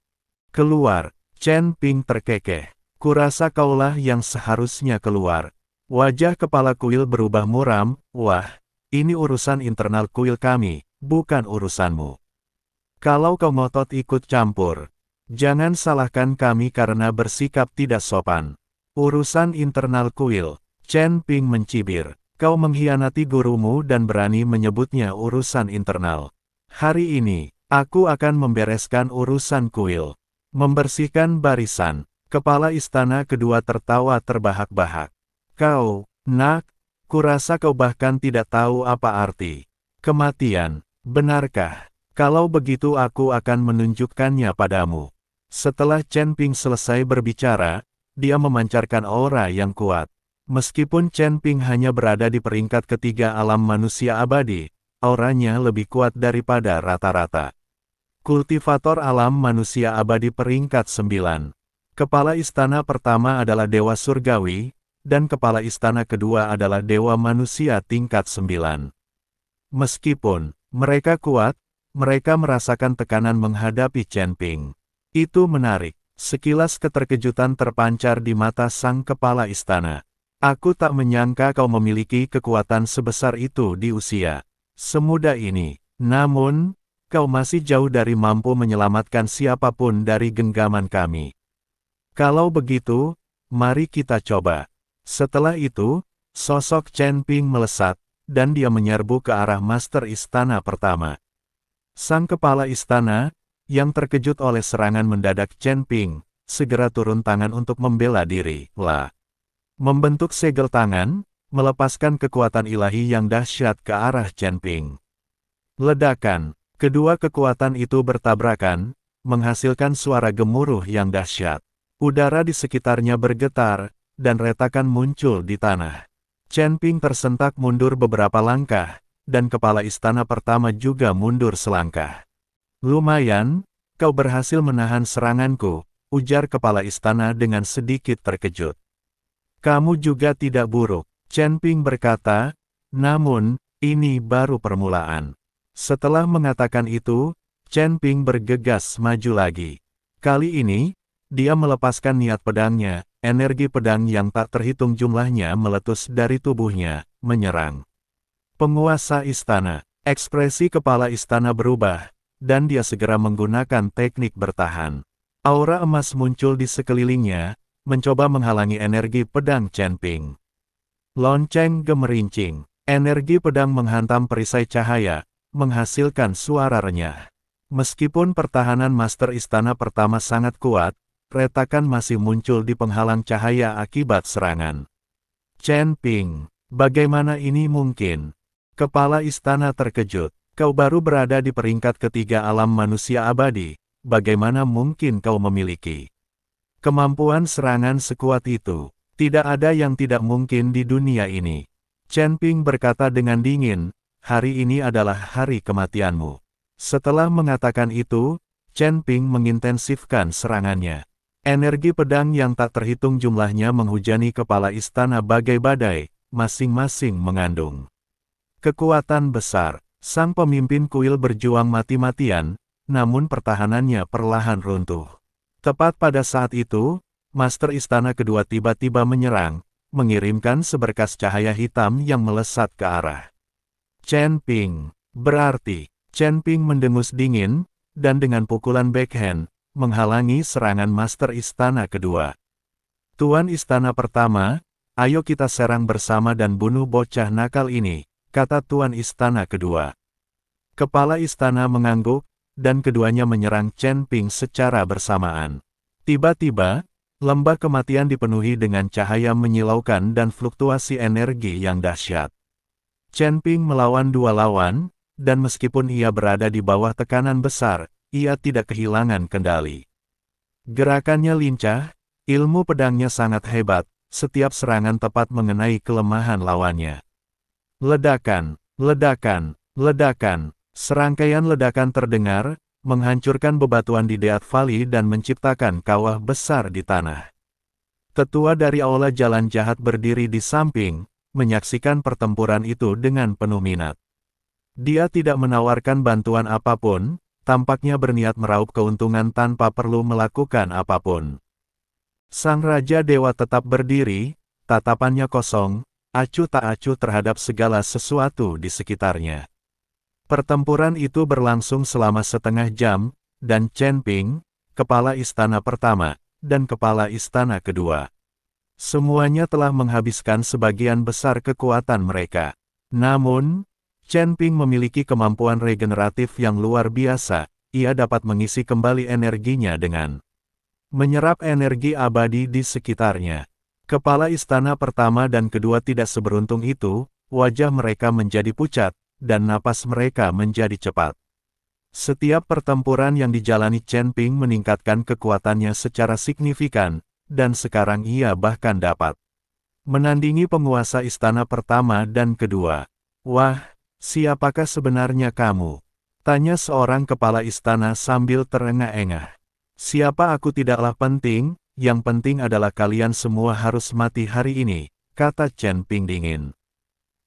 Keluar. Chen Ping terkekeh. Kurasa kaulah yang seharusnya keluar. Wajah kepala kuil berubah muram, wah, ini urusan internal kuil kami. Bukan urusanmu. Kalau kau ngotot ikut campur, jangan salahkan kami karena bersikap tidak sopan. Urusan internal kuil, Chen Ping mencibir. Kau mengkhianati gurumu dan berani menyebutnya urusan internal. Hari ini, aku akan membereskan urusan kuil. Membersihkan barisan. Kepala istana kedua tertawa terbahak-bahak. Kau, nak, kurasa kau bahkan tidak tahu apa arti kematian. Benarkah? Kalau begitu aku akan menunjukkannya padamu. Setelah Chen Ping selesai berbicara, dia memancarkan aura yang kuat. Meskipun Chen Ping hanya berada di peringkat ketiga alam manusia abadi, auranya lebih kuat daripada rata-rata. Kultivator alam manusia abadi peringkat 9. Kepala istana pertama adalah Dewa Surgawi, dan kepala istana kedua adalah Dewa Manusia tingkat 9. Meskipun mereka kuat, mereka merasakan tekanan menghadapi Chen Ping. Itu menarik. Sekilas keterkejutan terpancar di mata sang kepala istana. Aku tak menyangka kau memiliki kekuatan sebesar itu di usia semuda ini. Namun, kau masih jauh dari mampu menyelamatkan siapapun dari genggaman kami. Kalau begitu, mari kita coba. Setelah itu, sosok Chen Ping melesat, dan dia menyerbu ke arah master istana pertama. Sang kepala istana, yang terkejut oleh serangan mendadak Chen Ping, segera turun tangan untuk membela diri. Membentuk segel tangan, melepaskan kekuatan ilahi yang dahsyat ke arah Chen Ping. Ledakan, kedua kekuatan itu bertabrakan, menghasilkan suara gemuruh yang dahsyat. Udara di sekitarnya bergetar, dan retakan muncul di tanah. Chen Ping tersentak mundur beberapa langkah, dan kepala istana pertama juga mundur selangkah. Lumayan, kau berhasil menahan seranganku, ujar kepala istana dengan sedikit terkejut. Kamu juga tidak buruk, Chen Ping berkata, namun, Ini baru permulaan. Setelah mengatakan itu, Chen Ping bergegas maju lagi. Kali ini, dia melepaskan niat pedangnya, energi pedang yang tak terhitung jumlahnya meletus dari tubuhnya, menyerang. Penguasa istana, ekspresi kepala istana berubah, dan dia segera menggunakan teknik bertahan. Aura emas muncul di sekelilingnya, mencoba menghalangi energi pedang Chen Ping. Lonceng gemerincing, energi pedang menghantam perisai cahaya, menghasilkan suara renyah. Meskipun pertahanan Master Istana pertama sangat kuat, retakan masih muncul di penghalang cahaya akibat serangan. Chen Ping, bagaimana ini mungkin? Kepala istana terkejut. Kau baru berada di peringkat ketiga alam manusia abadi, bagaimana mungkin kau memiliki kemampuan serangan sekuat itu? Tidak ada yang tidak mungkin di dunia ini. Chen Ping berkata dengan dingin, hari ini adalah hari kematianmu. Setelah mengatakan itu, Chen Ping mengintensifkan serangannya. Energi pedang yang tak terhitung jumlahnya menghujani kepala istana bagai badai, masing-masing mengandung kekuatan besar. Sang pemimpin kuil berjuang mati-matian, namun pertahanannya perlahan runtuh. Tepat pada saat itu, Master Istana kedua tiba-tiba menyerang, mengirimkan seberkas cahaya hitam yang melesat ke arah Chen Ping. Berarti, Chen Ping mendengus dingin, dan dengan pukulan backhand, menghalangi serangan Master Istana kedua. Tuan Istana pertama, ayo kita serang bersama dan bunuh bocah nakal ini, kata Tuan Istana kedua. Kepala istana mengangguk, dan keduanya menyerang Chen Ping secara bersamaan. Tiba-tiba, lembah kematian dipenuhi dengan cahaya menyilaukan dan fluktuasi energi yang dahsyat. Chen Ping melawan dua lawan, dan meskipun ia berada di bawah tekanan besar, ia tidak kehilangan kendali. Gerakannya lincah, ilmu pedangnya sangat hebat, setiap serangan tepat mengenai kelemahan lawannya. Ledakan, ledakan, ledakan. Serangkaian ledakan terdengar, menghancurkan bebatuan di Death Valley dan menciptakan kawah besar di tanah. Tetua dari Aula Jalan Jahat berdiri di samping, menyaksikan pertempuran itu dengan penuh minat. Dia tidak menawarkan bantuan apapun, tampaknya berniat meraup keuntungan tanpa perlu melakukan apapun. Sang Raja Dewa tetap berdiri, tatapannya kosong, acuh tak acuh terhadap segala sesuatu di sekitarnya. Pertempuran itu berlangsung selama setengah jam, dan Chen Ping, kepala istana pertama, dan kepala istana kedua. Semuanya telah menghabiskan sebagian besar kekuatan mereka. Namun, Chen Ping memiliki kemampuan regeneratif yang luar biasa, ia dapat mengisi kembali energinya dengan menyerap energi abadi di sekitarnya. Kepala istana pertama dan kedua tidak seberuntung itu, wajah mereka menjadi pucat, dan napas mereka menjadi cepat. Setiap pertempuran yang dijalani Chen Ping meningkatkan kekuatannya secara signifikan, dan sekarang ia bahkan dapat menandingi penguasa istana pertama dan kedua. Wah, siapakah sebenarnya kamu? Tanya seorang kepala istana sambil terengah-engah. Siapa aku tidaklah penting, yang penting adalah kalian semua harus mati hari ini, kata Chen Ping dingin.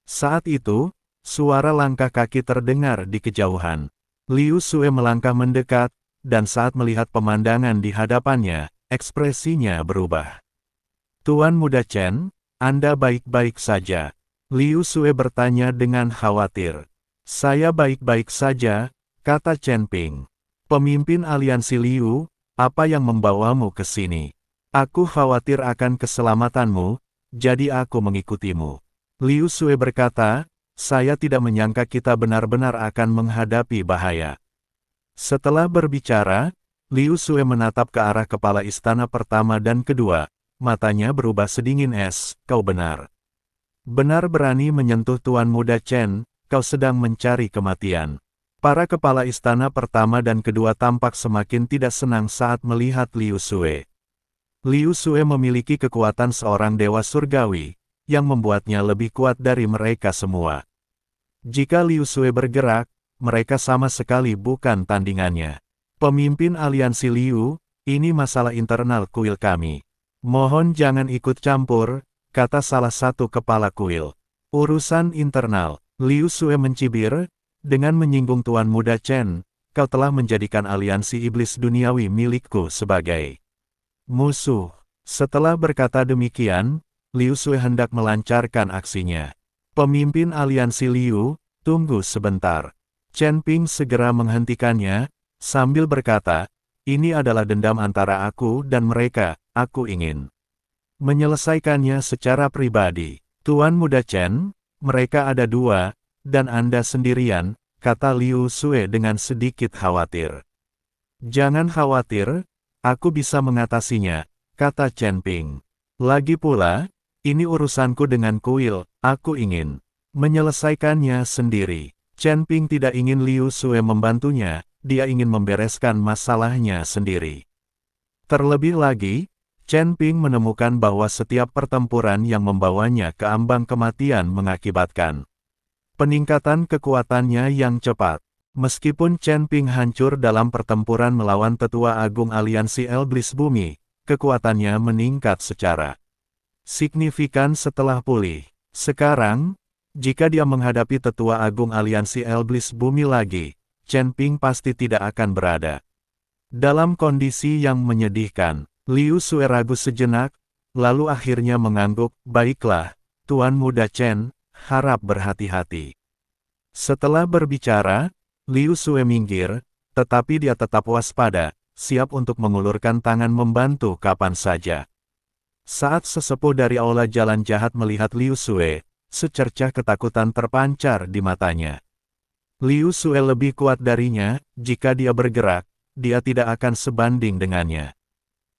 Saat itu, suara langkah kaki terdengar di kejauhan. Liu Xue melangkah mendekat, dan saat melihat pemandangan di hadapannya, ekspresinya berubah. Tuan Muda Chen, Anda baik-baik saja? Liu Xue bertanya dengan khawatir. Saya baik-baik saja, kata Chen Ping. Pemimpin aliansi Liu, apa yang membawamu ke sini? Aku khawatir akan keselamatanmu, jadi aku mengikutimu. Liu Xue berkata, saya tidak menyangka kita benar-benar akan menghadapi bahaya. Setelah berbicara, Liu Xue menatap ke arah kepala istana pertama dan kedua, matanya berubah sedingin es, kau benar. Benar berani menyentuh Tuan Muda Chen, kau sedang mencari kematian. Para kepala istana pertama dan kedua tampak semakin tidak senang saat melihat Liu Xue. Liu Xue memiliki kekuatan seorang dewa surgawi, yang membuatnya lebih kuat dari mereka semua. Jika Liu Xue bergerak, mereka sama sekali bukan tandingannya. Pemimpin aliansi Liu, ini masalah internal kuil kami. Mohon jangan ikut campur, kata salah satu kepala kuil. Urusan internal, Liu Sue mencibir, dengan menyinggung Tuan Muda Chen, kau telah menjadikan aliansi iblis duniawi milikku sebagai musuh. Setelah berkata demikian, Liu Sue hendak melancarkan aksinya. Pemimpin aliansi Liu, tunggu sebentar. Chen Ping segera menghentikannya, sambil berkata, ini adalah dendam antara aku dan mereka, aku ingin menyelesaikannya secara pribadi. Tuan Muda Chen, mereka ada dua, dan Anda sendirian, kata Liu Sue dengan sedikit khawatir. Jangan khawatir, aku bisa mengatasinya, kata Chen Ping. Lagi pula, ini urusanku dengan kuil, aku ingin menyelesaikannya sendiri. Chen Ping tidak ingin Liu Sue membantunya, dia ingin membereskan masalahnya sendiri. Terlebih lagi, Chen Ping menemukan bahwa setiap pertempuran yang membawanya ke ambang kematian mengakibatkan peningkatan kekuatannya yang cepat. Meskipun Chen Ping hancur dalam pertempuran melawan Tetua Agung Aliansi Iblis Bumi, kekuatannya meningkat secara signifikan setelah pulih. Sekarang, jika dia menghadapi Tetua Agung Aliansi Iblis Bumi lagi, Chen Ping pasti tidak akan berada dalam kondisi yang menyedihkan. Liu Sue ragu sejenak, lalu akhirnya mengangguk, baiklah, Tuan Muda Chen, harap berhati-hati. Setelah berbicara, Liu Sue minggir, tetapi dia tetap waspada, siap untuk mengulurkan tangan membantu kapan saja. Saat sesepuh dari Aula Jalan Jahat melihat Liu Sue, secercah ketakutan terpancar di matanya. Liu Sue lebih kuat darinya, jika dia bergerak, dia tidak akan sebanding dengannya.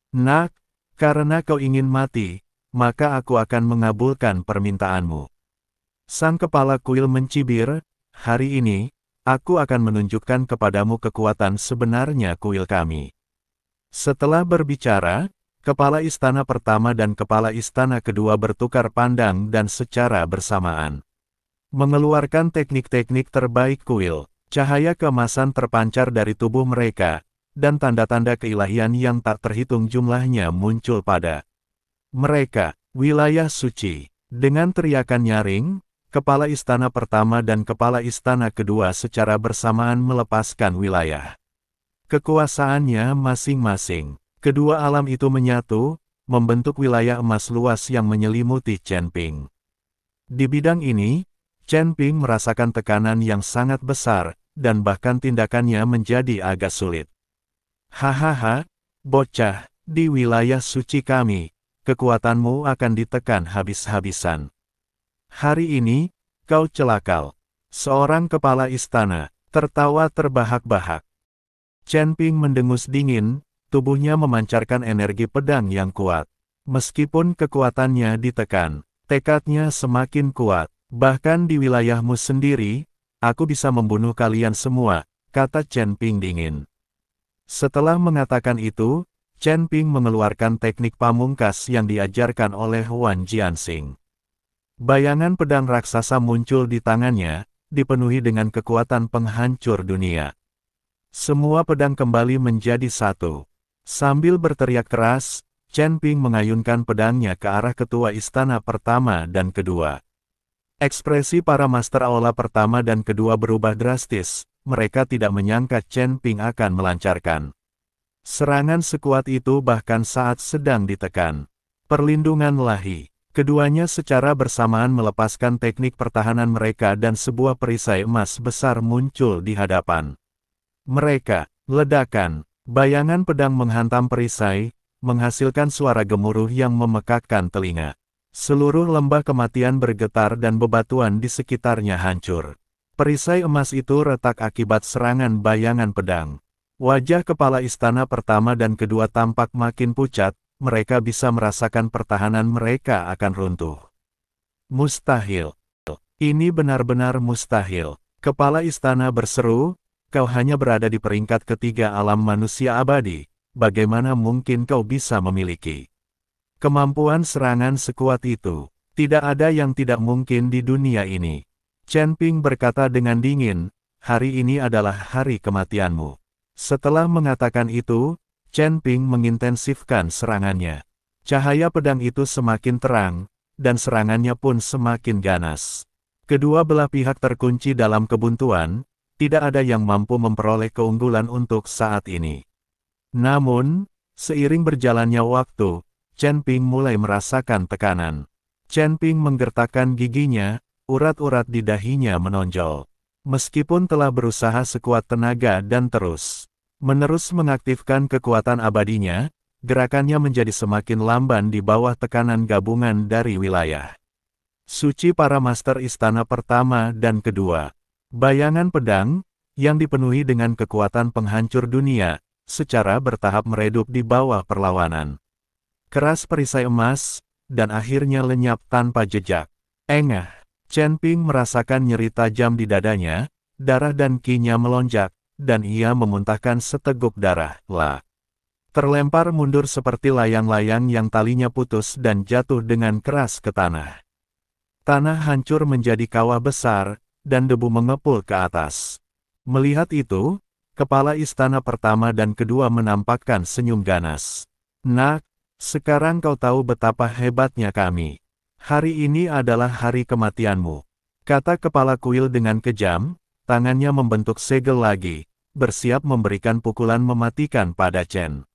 Nak, karena kau ingin mati, maka aku akan mengabulkan permintaanmu. Sang kepala kuil mencibir, hari ini, aku akan menunjukkan kepadamu kekuatan sebenarnya kuil kami. Setelah berbicara, kepala istana pertama dan kepala istana kedua bertukar pandang dan secara bersamaan mengeluarkan teknik-teknik terbaik kuil. Cahaya keemasan terpancar dari tubuh mereka, dan tanda-tanda keilahian yang tak terhitung jumlahnya muncul pada mereka. Wilayah suci. Dengan teriakan nyaring, kepala istana pertama dan kepala istana kedua secara bersamaan melepaskan wilayah kekuasaannya masing-masing. Kedua alam itu menyatu, membentuk wilayah emas luas yang menyelimuti Chen Ping. Di bidang ini, Chen Ping merasakan tekanan yang sangat besar, dan bahkan tindakannya menjadi agak sulit. Hahaha, bocah, di wilayah suci kami, kekuatanmu akan ditekan habis-habisan. Hari ini, kau celakal. Seorang kepala istana, tertawa terbahak-bahak. Chen Ping mendengus dingin, tubuhnya memancarkan energi pedang yang kuat. Meskipun kekuatannya ditekan, tekadnya semakin kuat. Bahkan di wilayahmu sendiri, aku bisa membunuh kalian semua, kata Chen Ping dingin. Setelah mengatakan itu, Chen Ping mengeluarkan teknik pamungkas yang diajarkan oleh Wan Jianxing. Bayangan pedang raksasa muncul di tangannya, dipenuhi dengan kekuatan penghancur dunia. Semua pedang kembali menjadi satu. Sambil berteriak keras, Chen Ping mengayunkan pedangnya ke arah ketua istana pertama dan kedua. Ekspresi para master aula pertama dan kedua berubah drastis. Mereka tidak menyangka Chen Ping akan melancarkan serangan sekuat itu bahkan saat sedang ditekan. Perlindungan lahi. Keduanya secara bersamaan melepaskan teknik pertahanan mereka dan sebuah perisai emas besar muncul di hadapan mereka. Ledakan. Bayangan pedang menghantam perisai, menghasilkan suara gemuruh yang memekakkan telinga. Seluruh lembah kematian bergetar dan bebatuan di sekitarnya hancur. Perisai emas itu retak akibat serangan bayangan pedang. Wajah kepala istana pertama dan kedua tampak makin pucat, mereka bisa merasakan pertahanan mereka akan runtuh. Mustahil. Ini benar-benar mustahil. Kepala istana berseru, kau hanya berada di peringkat ketiga alam manusia abadi, bagaimana mungkin kau bisa memiliki kemampuan serangan sekuat itu? Tidak ada yang tidak mungkin di dunia ini. Chen Ping berkata dengan dingin, hari ini adalah hari kematianmu. Setelah mengatakan itu, Chen Ping mengintensifkan serangannya. Cahaya pedang itu semakin terang, dan serangannya pun semakin ganas. Kedua belah pihak terkunci dalam kebuntuan, tidak ada yang mampu memperoleh keunggulan untuk saat ini. Namun, seiring berjalannya waktu, Chen Ping mulai merasakan tekanan. Chen Ping menggertakkan giginya, urat-urat di dahinya menonjol. Meskipun telah berusaha sekuat tenaga dan terus-menerus mengaktifkan kekuatan abadinya, gerakannya menjadi semakin lamban di bawah tekanan gabungan dari wilayah suci para master istana pertama dan kedua. Bayangan pedang, yang dipenuhi dengan kekuatan penghancur dunia, secara bertahap meredup di bawah perlawanan. Keras perisai emas, dan akhirnya lenyap tanpa jejak. Engah. Chen Ping merasakan nyeri tajam di dadanya, darah dan ki-nya melonjak, dan ia memuntahkan seteguk darah. Terlempar mundur seperti layang-layang yang talinya putus dan jatuh dengan keras ke tanah. Tanah hancur menjadi kawah besar, dan debu mengepul ke atas. Melihat itu, kepala istana pertama dan kedua menampakkan senyum ganas. Nak, sekarang kau tahu betapa hebatnya kami. Hari ini adalah hari kematianmu, kata kepala kuil dengan kejam, tangannya membentuk segel lagi, bersiap memberikan pukulan mematikan pada Chen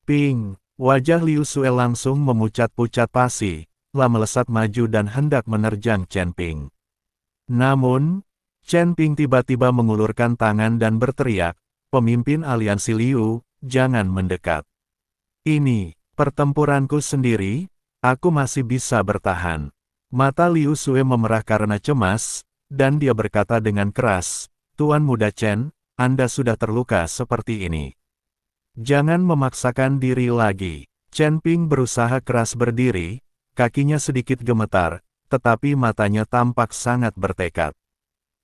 Ping. Wajah Liu Sue langsung memucat-pucat pasi, melesat maju dan hendak menerjang Chen Ping. Namun, Chen Ping tiba-tiba mengulurkan tangan dan berteriak, "Pemimpin aliansi Liu, jangan mendekat. Ini pertempuranku sendiri. Aku masih bisa bertahan." Mata Liu Sue memerah karena cemas, dan dia berkata dengan keras, "Tuan Muda Chen, Anda sudah terluka seperti ini. Jangan memaksakan diri lagi." Chen Ping berusaha keras berdiri, kakinya sedikit gemetar, tetapi matanya tampak sangat bertekad.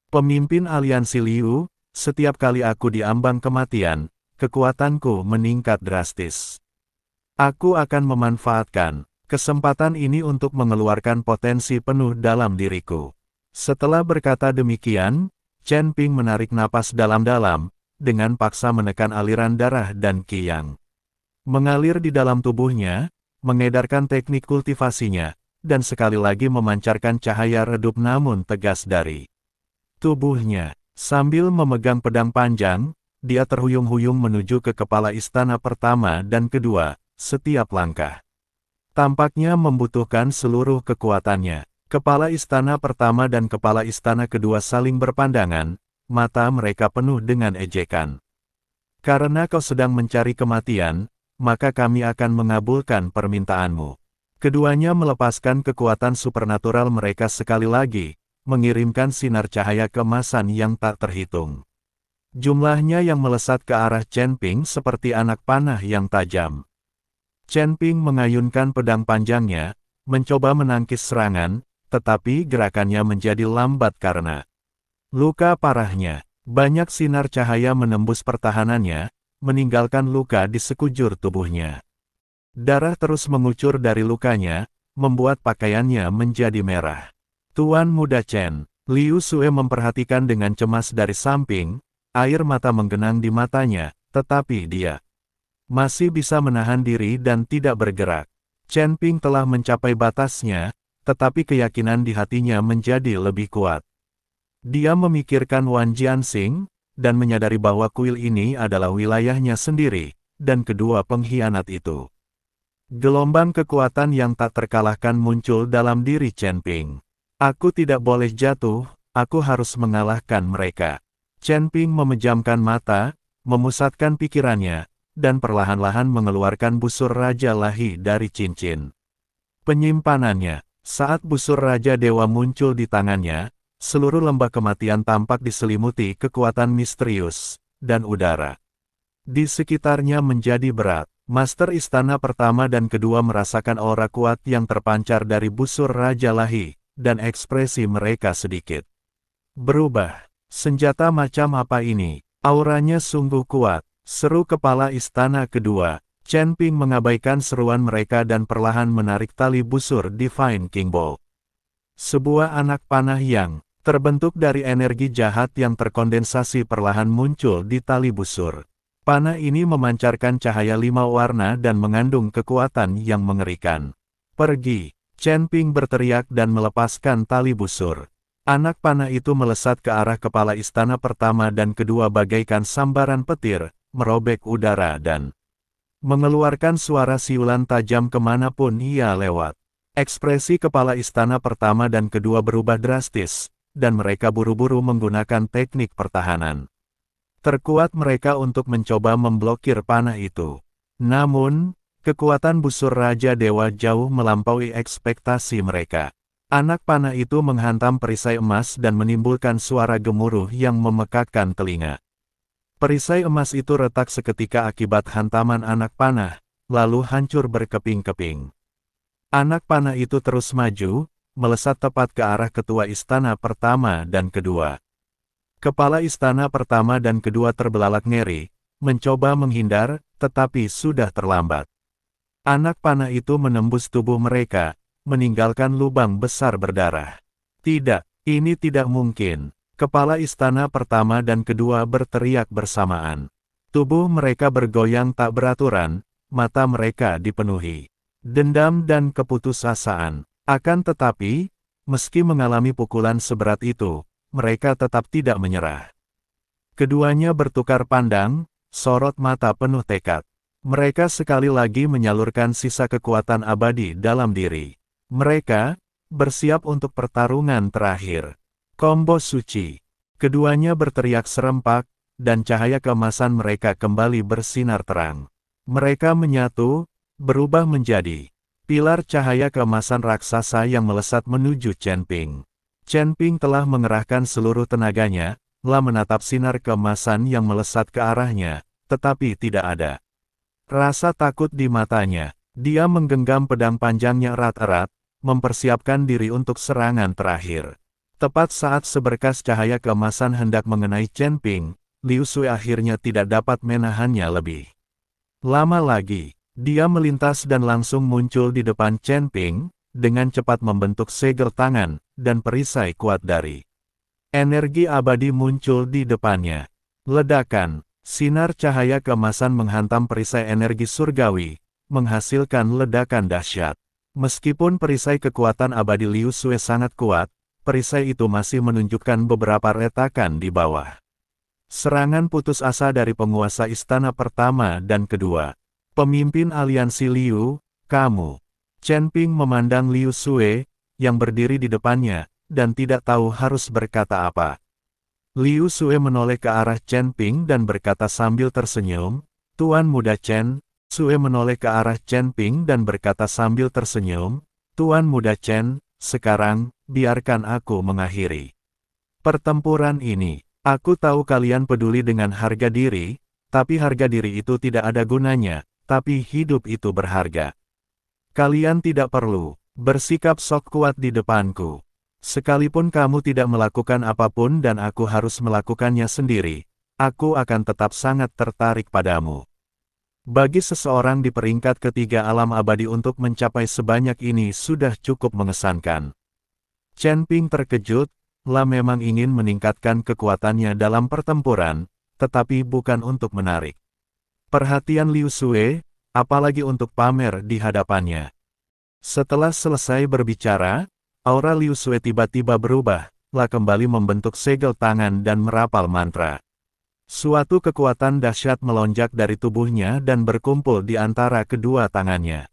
"Pemimpin aliansi Liu, setiap kali aku diambang kematian, kekuatanku meningkat drastis. Aku akan memanfaatkan kesempatan ini untuk mengeluarkan potensi penuh dalam diriku." Setelah berkata demikian, Chen Ping menarik napas dalam-dalam, dengan paksa menekan aliran darah dan ki yang mengalir di dalam tubuhnya, mengedarkan teknik kultivasinya, dan sekali lagi memancarkan cahaya redup namun tegas dari tubuhnya. Sambil memegang pedang panjang, dia terhuyung-huyung menuju ke kepala istana pertama dan kedua, setiap langkah tampaknya membutuhkan seluruh kekuatannya. Kepala istana pertama dan kepala istana kedua saling berpandangan, mata mereka penuh dengan ejekan. "Karena kau sedang mencari kematian, maka kami akan mengabulkan permintaanmu." Keduanya melepaskan kekuatan supernatural mereka sekali lagi, mengirimkan sinar cahaya keemasan yang tak terhitung. Jumlahnya yang melesat ke arah Chen Ping seperti anak panah yang tajam. Chen Ping mengayunkan pedang panjangnya, mencoba menangkis serangan, tetapi gerakannya menjadi lambat karena luka parahnya. Banyak sinar cahaya menembus pertahanannya, meninggalkan luka di sekujur tubuhnya. Darah terus mengucur dari lukanya, membuat pakaiannya menjadi merah. "Tuan Muda Chen," Liu Sue memperhatikan dengan cemas dari samping, air mata menggenang di matanya, tetapi dia masih bisa menahan diri dan tidak bergerak. Chen Ping telah mencapai batasnya, tetapi keyakinan di hatinya menjadi lebih kuat. Dia memikirkan Wan Jianxing, dan menyadari bahwa kuil ini adalah wilayahnya sendiri, dan kedua pengkhianat itu. Gelombang kekuatan yang tak terkalahkan muncul dalam diri Chen Ping. "Aku tidak boleh jatuh, aku harus mengalahkan mereka." Chen Ping memejamkan mata, memusatkan pikirannya, dan perlahan-lahan mengeluarkan busur Raja Lahi dari cincin penyimpanannya. Saat busur Raja Dewa muncul di tangannya, seluruh lembah kematian tampak diselimuti kekuatan misterius, dan udara di sekitarnya menjadi berat. Master istana pertama dan kedua merasakan aura kuat yang terpancar dari busur Raja Lahi, dan ekspresi mereka sedikit berubah. "Senjata macam apa ini? Auranya sungguh kuat," seru kepala istana kedua. Chen Ping mengabaikan seruan mereka dan perlahan menarik tali busur Divine King Bolt. Sebuah anak panah yang terbentuk dari energi jahat yang terkondensasi perlahan muncul di tali busur. Panah ini memancarkan cahaya 5 warna dan mengandung kekuatan yang mengerikan. "Pergi!" Chen Ping berteriak dan melepaskan tali busur. Anak panah itu melesat ke arah kepala istana pertama dan kedua bagaikan sambaran petir, merobek udara dan mengeluarkan suara siulan tajam kemanapun ia lewat. Ekspresi kepala istana pertama dan kedua berubah drastis, dan mereka buru-buru menggunakan teknik pertahanan terkuat mereka untuk mencoba memblokir panah itu. Namun, kekuatan busur Raja Dewa jauh melampaui ekspektasi mereka. Anak panah itu menghantam perisai emas dan menimbulkan suara gemuruh yang memekakkan telinga. Perisai emas itu retak seketika akibat hantaman anak panah, lalu hancur berkeping-keping. Anak panah itu terus maju, melesat tepat ke arah ketua istana pertama dan kedua. Kepala istana pertama dan kedua terbelalak ngeri, mencoba menghindar, tetapi sudah terlambat. Anak panah itu menembus tubuh mereka, meninggalkan lubang besar berdarah. Tidak, ini tidak mungkin. Kepala istana pertama dan kedua berteriak bersamaan. Tubuh mereka bergoyang tak beraturan, mata mereka dipenuhi dendam dan keputusasaan. Akan tetapi, meski mengalami pukulan seberat itu, mereka tetap tidak menyerah. Keduanya bertukar pandang, sorot mata penuh tekad. Mereka sekali lagi menyalurkan sisa kekuatan abadi dalam diri. Mereka bersiap untuk pertarungan terakhir. Combo suci. Keduanya berteriak serempak, dan cahaya keemasan mereka kembali bersinar terang. Mereka menyatu, berubah menjadi pilar cahaya keemasan raksasa yang melesat menuju Chen Ping. Chen Ping telah mengerahkan seluruh tenaganya, menatap sinar keemasan yang melesat ke arahnya, tetapi tidak ada rasa takut di matanya. Dia menggenggam pedang panjangnya erat-erat, mempersiapkan diri untuk serangan terakhir. Tepat saat seberkas cahaya keemasan hendak mengenai Chen Ping, Liu Sui akhirnya tidak dapat menahannya lebih lama lagi. Dia melintas dan langsung muncul di depan Chen Ping, dengan cepat membentuk segel tangan, dan perisai kuat dari energi abadi muncul di depannya. Ledakan, sinar cahaya keemasan menghantam perisai energi surgawi, menghasilkan ledakan dahsyat. Meskipun perisai kekuatan abadi Liu Sui sangat kuat, perisai itu masih menunjukkan beberapa retakan di bawah. Serangan putus asa dari penguasa istana pertama dan kedua. Pemimpin aliansi Liu, kamu. Chen Ping memandang Liu Sui, yang berdiri di depannya, dan tidak tahu harus berkata apa. Liu Sui menoleh ke arah Chen Ping dan berkata sambil tersenyum, Tuan Muda Chen. Sui menoleh ke arah Chen Ping dan berkata sambil tersenyum, Tuan Muda Chen, sekarang, biarkan aku mengakhiri pertempuran ini. Aku tahu kalian peduli dengan harga diri, tapi harga diri itu tidak ada gunanya, tapi hidup itu berharga. Kalian tidak perlu bersikap sok kuat di depanku. Sekalipun kamu tidak melakukan apapun dan aku harus melakukannya sendiri, aku akan tetap sangat tertarik padamu. Bagi seseorang di peringkat ketiga alam abadi untuk mencapai sebanyak ini sudah cukup mengesankan. Chen Ping terkejut, memang ingin meningkatkan kekuatannya dalam pertempuran, tetapi bukan untuk menarik perhatian Liu Sui, apalagi untuk pamer di hadapannya. Setelah selesai berbicara, aura Liu Sui tiba-tiba berubah, kembali membentuk segel tangan dan merapal mantra. Suatu kekuatan dahsyat melonjak dari tubuhnya dan berkumpul di antara kedua tangannya.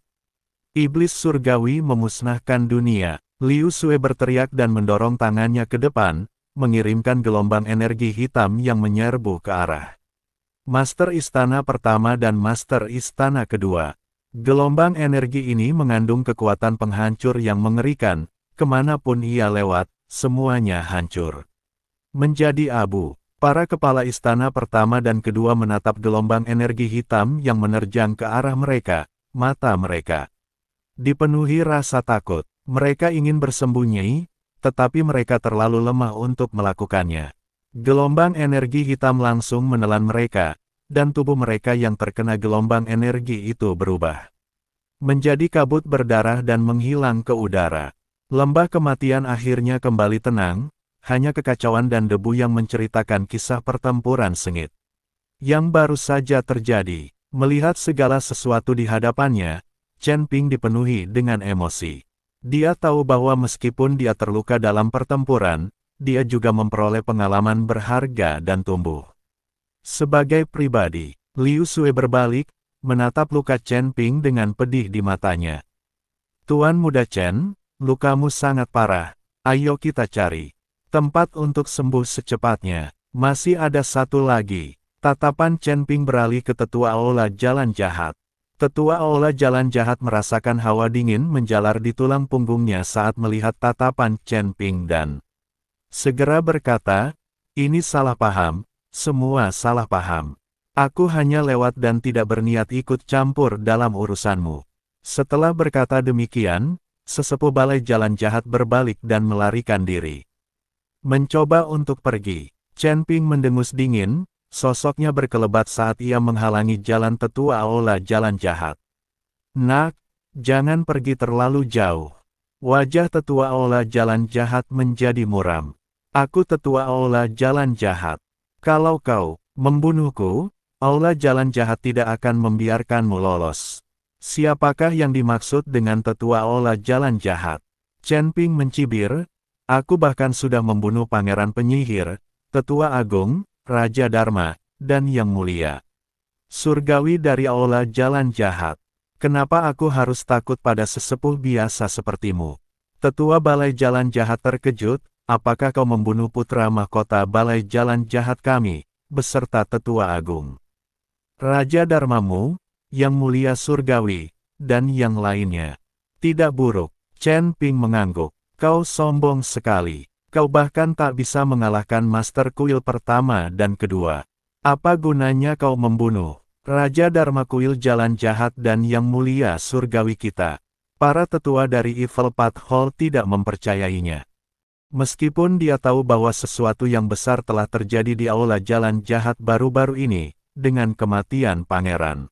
Iblis surgawi memusnahkan dunia. Liu Sui berteriak dan mendorong tangannya ke depan, mengirimkan gelombang energi hitam yang menyerbu ke arah Master Istana pertama dan Master Istana kedua. Gelombang energi ini mengandung kekuatan penghancur yang mengerikan, kemanapun ia lewat, semuanya hancur menjadi abu. Para kepala istana pertama dan kedua menatap gelombang energi hitam yang menerjang ke arah mereka, mata mereka dipenuhi rasa takut. Mereka ingin bersembunyi, tetapi mereka terlalu lemah untuk melakukannya. Gelombang energi hitam langsung menelan mereka, dan tubuh mereka yang terkena gelombang energi itu berubah menjadi kabut berdarah dan menghilang ke udara. Lembah kematian akhirnya kembali tenang, hanya kekacauan dan debu yang menceritakan kisah pertempuran sengit yang baru saja terjadi. Melihat segala sesuatu di hadapannya, Chen Ping dipenuhi dengan emosi. Dia tahu bahwa meskipun dia terluka dalam pertempuran, dia juga memperoleh pengalaman berharga dan tumbuh. Sebagai pribadi, Liu Sue berbalik, menatap luka Chen Ping dengan pedih di matanya. Tuan Muda Chen, lukamu sangat parah. Ayo kita cari tempat untuk sembuh secepatnya. Masih ada satu lagi. Tatapan Chen Ping beralih ke Tetua Aula Jalan Jahat. Tetua Aula Jalan Jahat merasakan hawa dingin menjalar di tulang punggungnya saat melihat tatapan Chen Ping dan segera berkata, ini salah paham, semua salah paham. Aku hanya lewat dan tidak berniat ikut campur dalam urusanmu. Setelah berkata demikian, sesepuh Balai Jalan Jahat berbalik dan melarikan diri. Mencoba untuk pergi, Chen Ping mendengus dingin. Sosoknya berkelebat saat ia menghalangi jalan Tetua Aula Jalan Jahat. Nak, jangan pergi terlalu jauh. Wajah Tetua Aula Jalan Jahat menjadi muram. Aku Tetua Aula Jalan Jahat. Kalau kau membunuhku, Aula Jalan Jahat tidak akan membiarkanmu lolos. Siapakah yang dimaksud dengan Tetua Aula Jalan Jahat? Chen Ping mencibir, aku bahkan sudah membunuh Pangeran Penyihir, Tetua Agung, Raja Dharma, dan Yang Mulia. Surgawi dari Aula Jalan Jahat. Kenapa aku harus takut pada sesepuh biasa sepertimu? Tetua Balai Jalan Jahat terkejut, apakah kau membunuh putra mahkota Balai Jalan Jahat kami, beserta Tetua Agung? Raja Dharmamu, Yang Mulia Surgawi, dan yang lainnya. Tidak buruk, Chen Ping mengangguk. Kau sombong sekali. Kau bahkan tak bisa mengalahkan Master Kuil pertama dan kedua. Apa gunanya kau membunuh Raja Dharma Kuil Jalan Jahat dan Yang Mulia Surgawi kita? Para tetua dari Evil Path Hall tidak mempercayainya. Meskipun dia tahu bahwa sesuatu yang besar telah terjadi di Aula Jalan Jahat baru-baru ini, dengan kematian Pangeran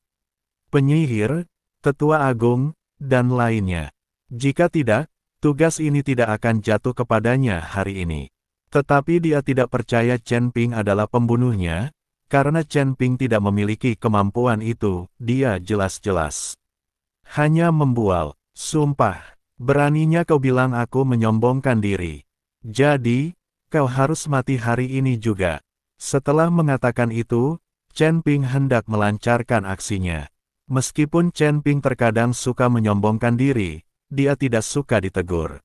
Penyihir, Tetua Agung, dan lainnya. Jika tidak, tugas ini tidak akan jatuh kepadanya hari ini. Tetapi dia tidak percaya Chen Ping adalah pembunuhnya, karena Chen Ping tidak memiliki kemampuan itu, dia jelas-jelas hanya membual. Sumpah, beraninya kau bilang aku menyombongkan diri. Jadi, kau harus mati hari ini juga. Setelah mengatakan itu, Chen Ping hendak melancarkan aksinya. Meskipun Chen Ping terkadang suka menyombongkan diri, dia tidak suka ditegur.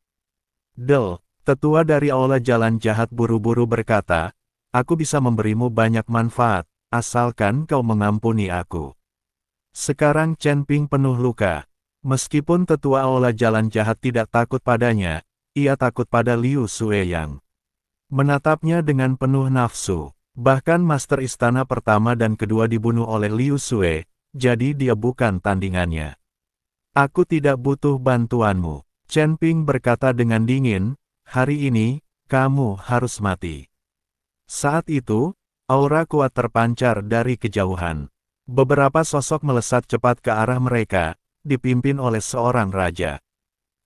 Del, tetua dari Aula Jalan Jahat buru-buru berkata, aku bisa memberimu banyak manfaat, asalkan kau mengampuni aku. Sekarang Chen Ping penuh luka. Meskipun tetua Aula Jalan Jahat tidak takut padanya, ia takut pada Liu Sue yang menatapnya dengan penuh nafsu. Bahkan Master Istana pertama dan kedua dibunuh oleh Liu Sue, jadi dia bukan tandingannya. Aku tidak butuh bantuanmu. Chen Ping berkata dengan dingin, hari ini, kamu harus mati. Saat itu, aura kuat terpancar dari kejauhan. Beberapa sosok melesat cepat ke arah mereka, dipimpin oleh seorang raja.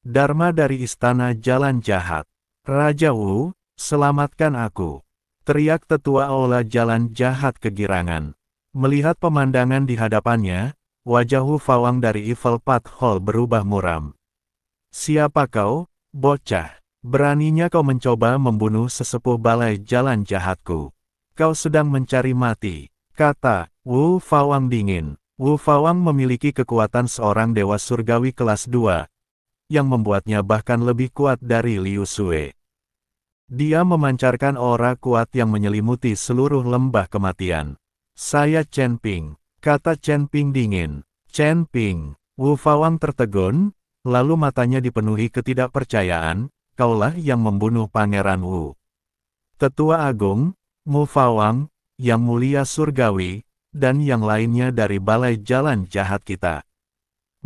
Dharma dari Istana Jalan Jahat. Raja Wu, selamatkan aku. Teriak tetua Aula Jalan Jahat kegirangan. Melihat pemandangan di hadapannya, wajah Wu Fawang dari Evil Path Hall berubah muram. Siapa kau, bocah? Beraninya kau mencoba membunuh sesepuh Balai Jalan Jahatku. Kau sedang mencari mati, kata Wu Fawang dingin. Wu Fawang memiliki kekuatan seorang dewa surgawi kelas 2, yang membuatnya bahkan lebih kuat dari Liu Sue. Dia memancarkan aura kuat yang menyelimuti seluruh lembah kematian. Saya Chen Ping, kata Chen Ping dingin. Chen Ping, Wu Fawang tertegun, lalu matanya dipenuhi ketidakpercayaan, kaulah yang membunuh Pangeran Wu. Tetua Agung, Wu Fawang, Yang Mulia Surgawi, dan yang lainnya dari Balai Jalan Jahat kita.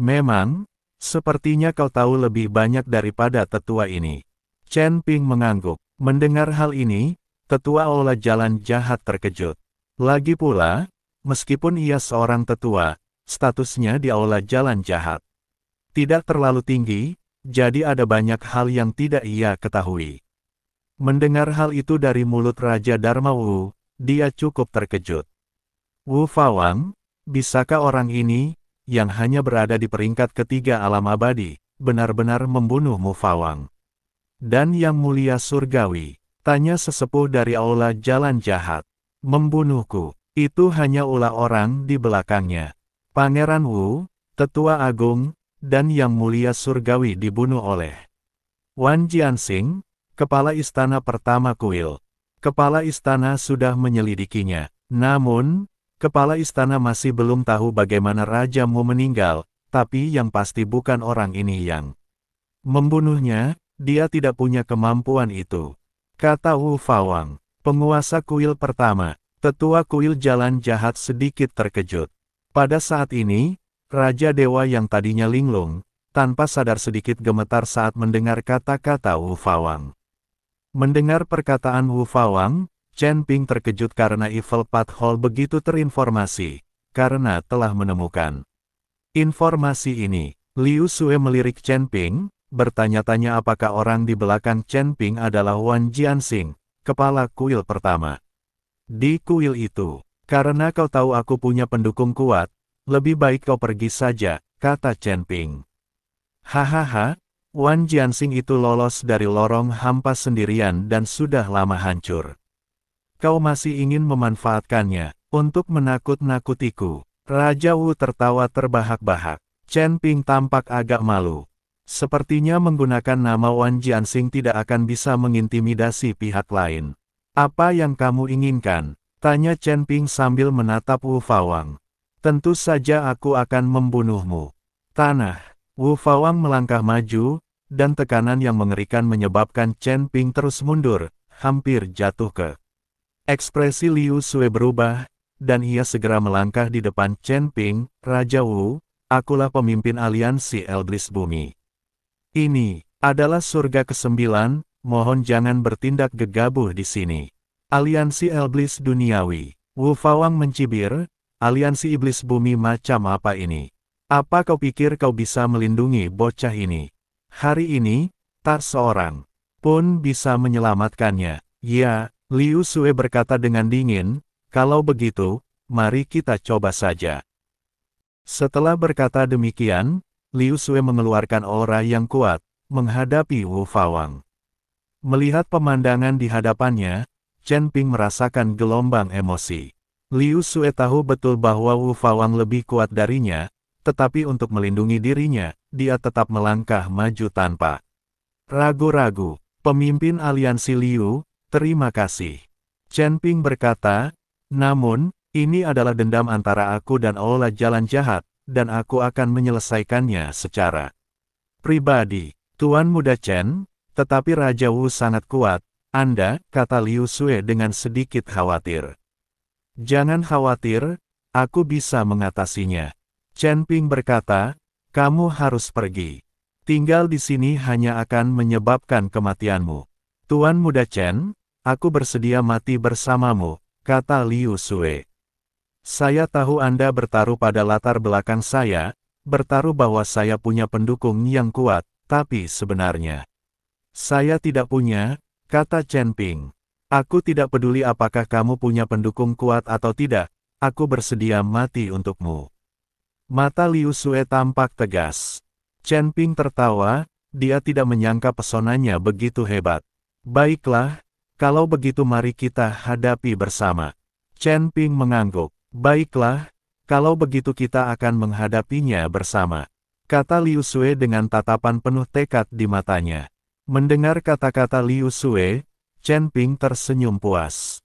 Memang, sepertinya kau tahu lebih banyak daripada tetua ini. Chen Ping mengangguk. Mendengar hal ini, tetua Aula Jalan Jahat terkejut. Lagi pula, meskipun ia seorang tetua, statusnya di Aula Jalan Jahat tidak terlalu tinggi, jadi ada banyak hal yang tidak ia ketahui. Mendengar hal itu dari mulut Raja Dharma Wu, dia cukup terkejut. Wu Fawang, bisakah orang ini, yang hanya berada di peringkat ketiga alam abadi, benar-benar membunuh Wu Fawang? Dan Yang Mulia Surgawi, Tanya sesepuh dari aula jalan jahat. Membunuhku. Itu hanya ulah orang di belakangnya. Pangeran Wu, Tetua Agung, dan Yang Mulia Surgawi dibunuh oleh Wan Jianxing, Kepala Istana Pertama Kuil. Kepala Istana sudah menyelidikinya. Namun, Kepala Istana masih belum tahu bagaimana Raja Mu meninggal, tapi yang pasti bukan orang ini yang membunuhnya, dia tidak punya kemampuan itu. Kata Wu Fawang, penguasa kuil pertama. Tetua kuil jalan jahat sedikit terkejut. Pada saat ini, Raja Dewa yang tadinya linglung, tanpa sadar sedikit gemetar saat mendengar kata-kata Wu Fawang. Mendengar perkataan Wu Fawang, Chen Ping terkejut karena Evil Path Hall begitu terinformasi, karena telah menemukan informasi ini. Liu Sue melirik Chen Ping, bertanya-tanya apakah orang di belakang Chen Ping adalah Wan Jianxing, kepala kuil pertama. Di kuil itu, karena kau tahu aku punya pendukung kuat, lebih baik kau pergi saja, kata Chen Ping. Hahaha, Wan Jianxing itu lolos dari lorong hampa sendirian dan sudah lama hancur. Kau masih ingin memanfaatkannya, untuk menakut-nakutiku. Raja Wu tertawa terbahak-bahak. Chen Ping tampak agak malu. Sepertinya menggunakan nama Wan Jianxing tidak akan bisa mengintimidasi pihak lain. Apa yang kamu inginkan? Tanya Chen Ping sambil menatap Wu Fawang. Tentu saja aku akan membunuhmu. Tanah. Wu Fawang melangkah maju, dan tekanan yang mengerikan menyebabkan Chen Ping terus mundur, hampir jatuh ke. Ekspresi Liu Sue berubah, dan ia segera melangkah di depan Chen Ping. Raja Wu, akulah pemimpin aliansi Elblis Bumi. Ini adalah surga ke-9, mohon jangan bertindak gegabah di sini. Aliansi Elblis Duniawi. Wu Fawang mencibir, aliansi iblis bumi macam apa ini? Apa kau pikir kau bisa melindungi bocah ini? Hari ini, tak seorang pun bisa menyelamatkannya. Ya, Liu Sue berkata dengan dingin, kalau begitu, mari kita coba saja. Setelah berkata demikian, Liu Sue mengeluarkan aura yang kuat, menghadapi Wu Fawang. Melihat pemandangan di hadapannya, Chen Ping merasakan gelombang emosi. Liu Sue tahu betul bahwa Wu Fawang lebih kuat darinya, tetapi untuk melindungi dirinya, dia tetap melangkah maju tanpa ragu-ragu. Pemimpin aliansi Liu, terima kasih. Chen Ping berkata, namun, ini adalah dendam antara aku dan aula jalan jahat, dan aku akan menyelesaikannya secara pribadi. Tuan Muda Chen, tetapi Raja Wu sangat kuat, Anda, kata Liu Sue dengan sedikit khawatir. Jangan khawatir, aku bisa mengatasinya. Chen Ping berkata, kamu harus pergi. Tinggal di sini hanya akan menyebabkan kematianmu. Tuan Muda Chen, aku bersedia mati bersamamu, kata Liu Sue. Saya tahu Anda bertaruh pada latar belakang saya, bertaruh bahwa saya punya pendukung yang kuat, tapi sebenarnya saya tidak punya, kata Chen Ping. Aku tidak peduli apakah kamu punya pendukung kuat atau tidak, aku bersedia mati untukmu. Mata Liu Sue tampak tegas. Chen Ping tertawa, dia tidak menyangka pesonanya begitu hebat. Baiklah, kalau begitu mari kita hadapi bersama. Chen Ping mengangguk. Baiklah, kalau begitu kita akan menghadapinya bersama, kata Liu Sue dengan tatapan penuh tekad di matanya. Mendengar kata-kata Liu Sue, Chen Ping tersenyum puas.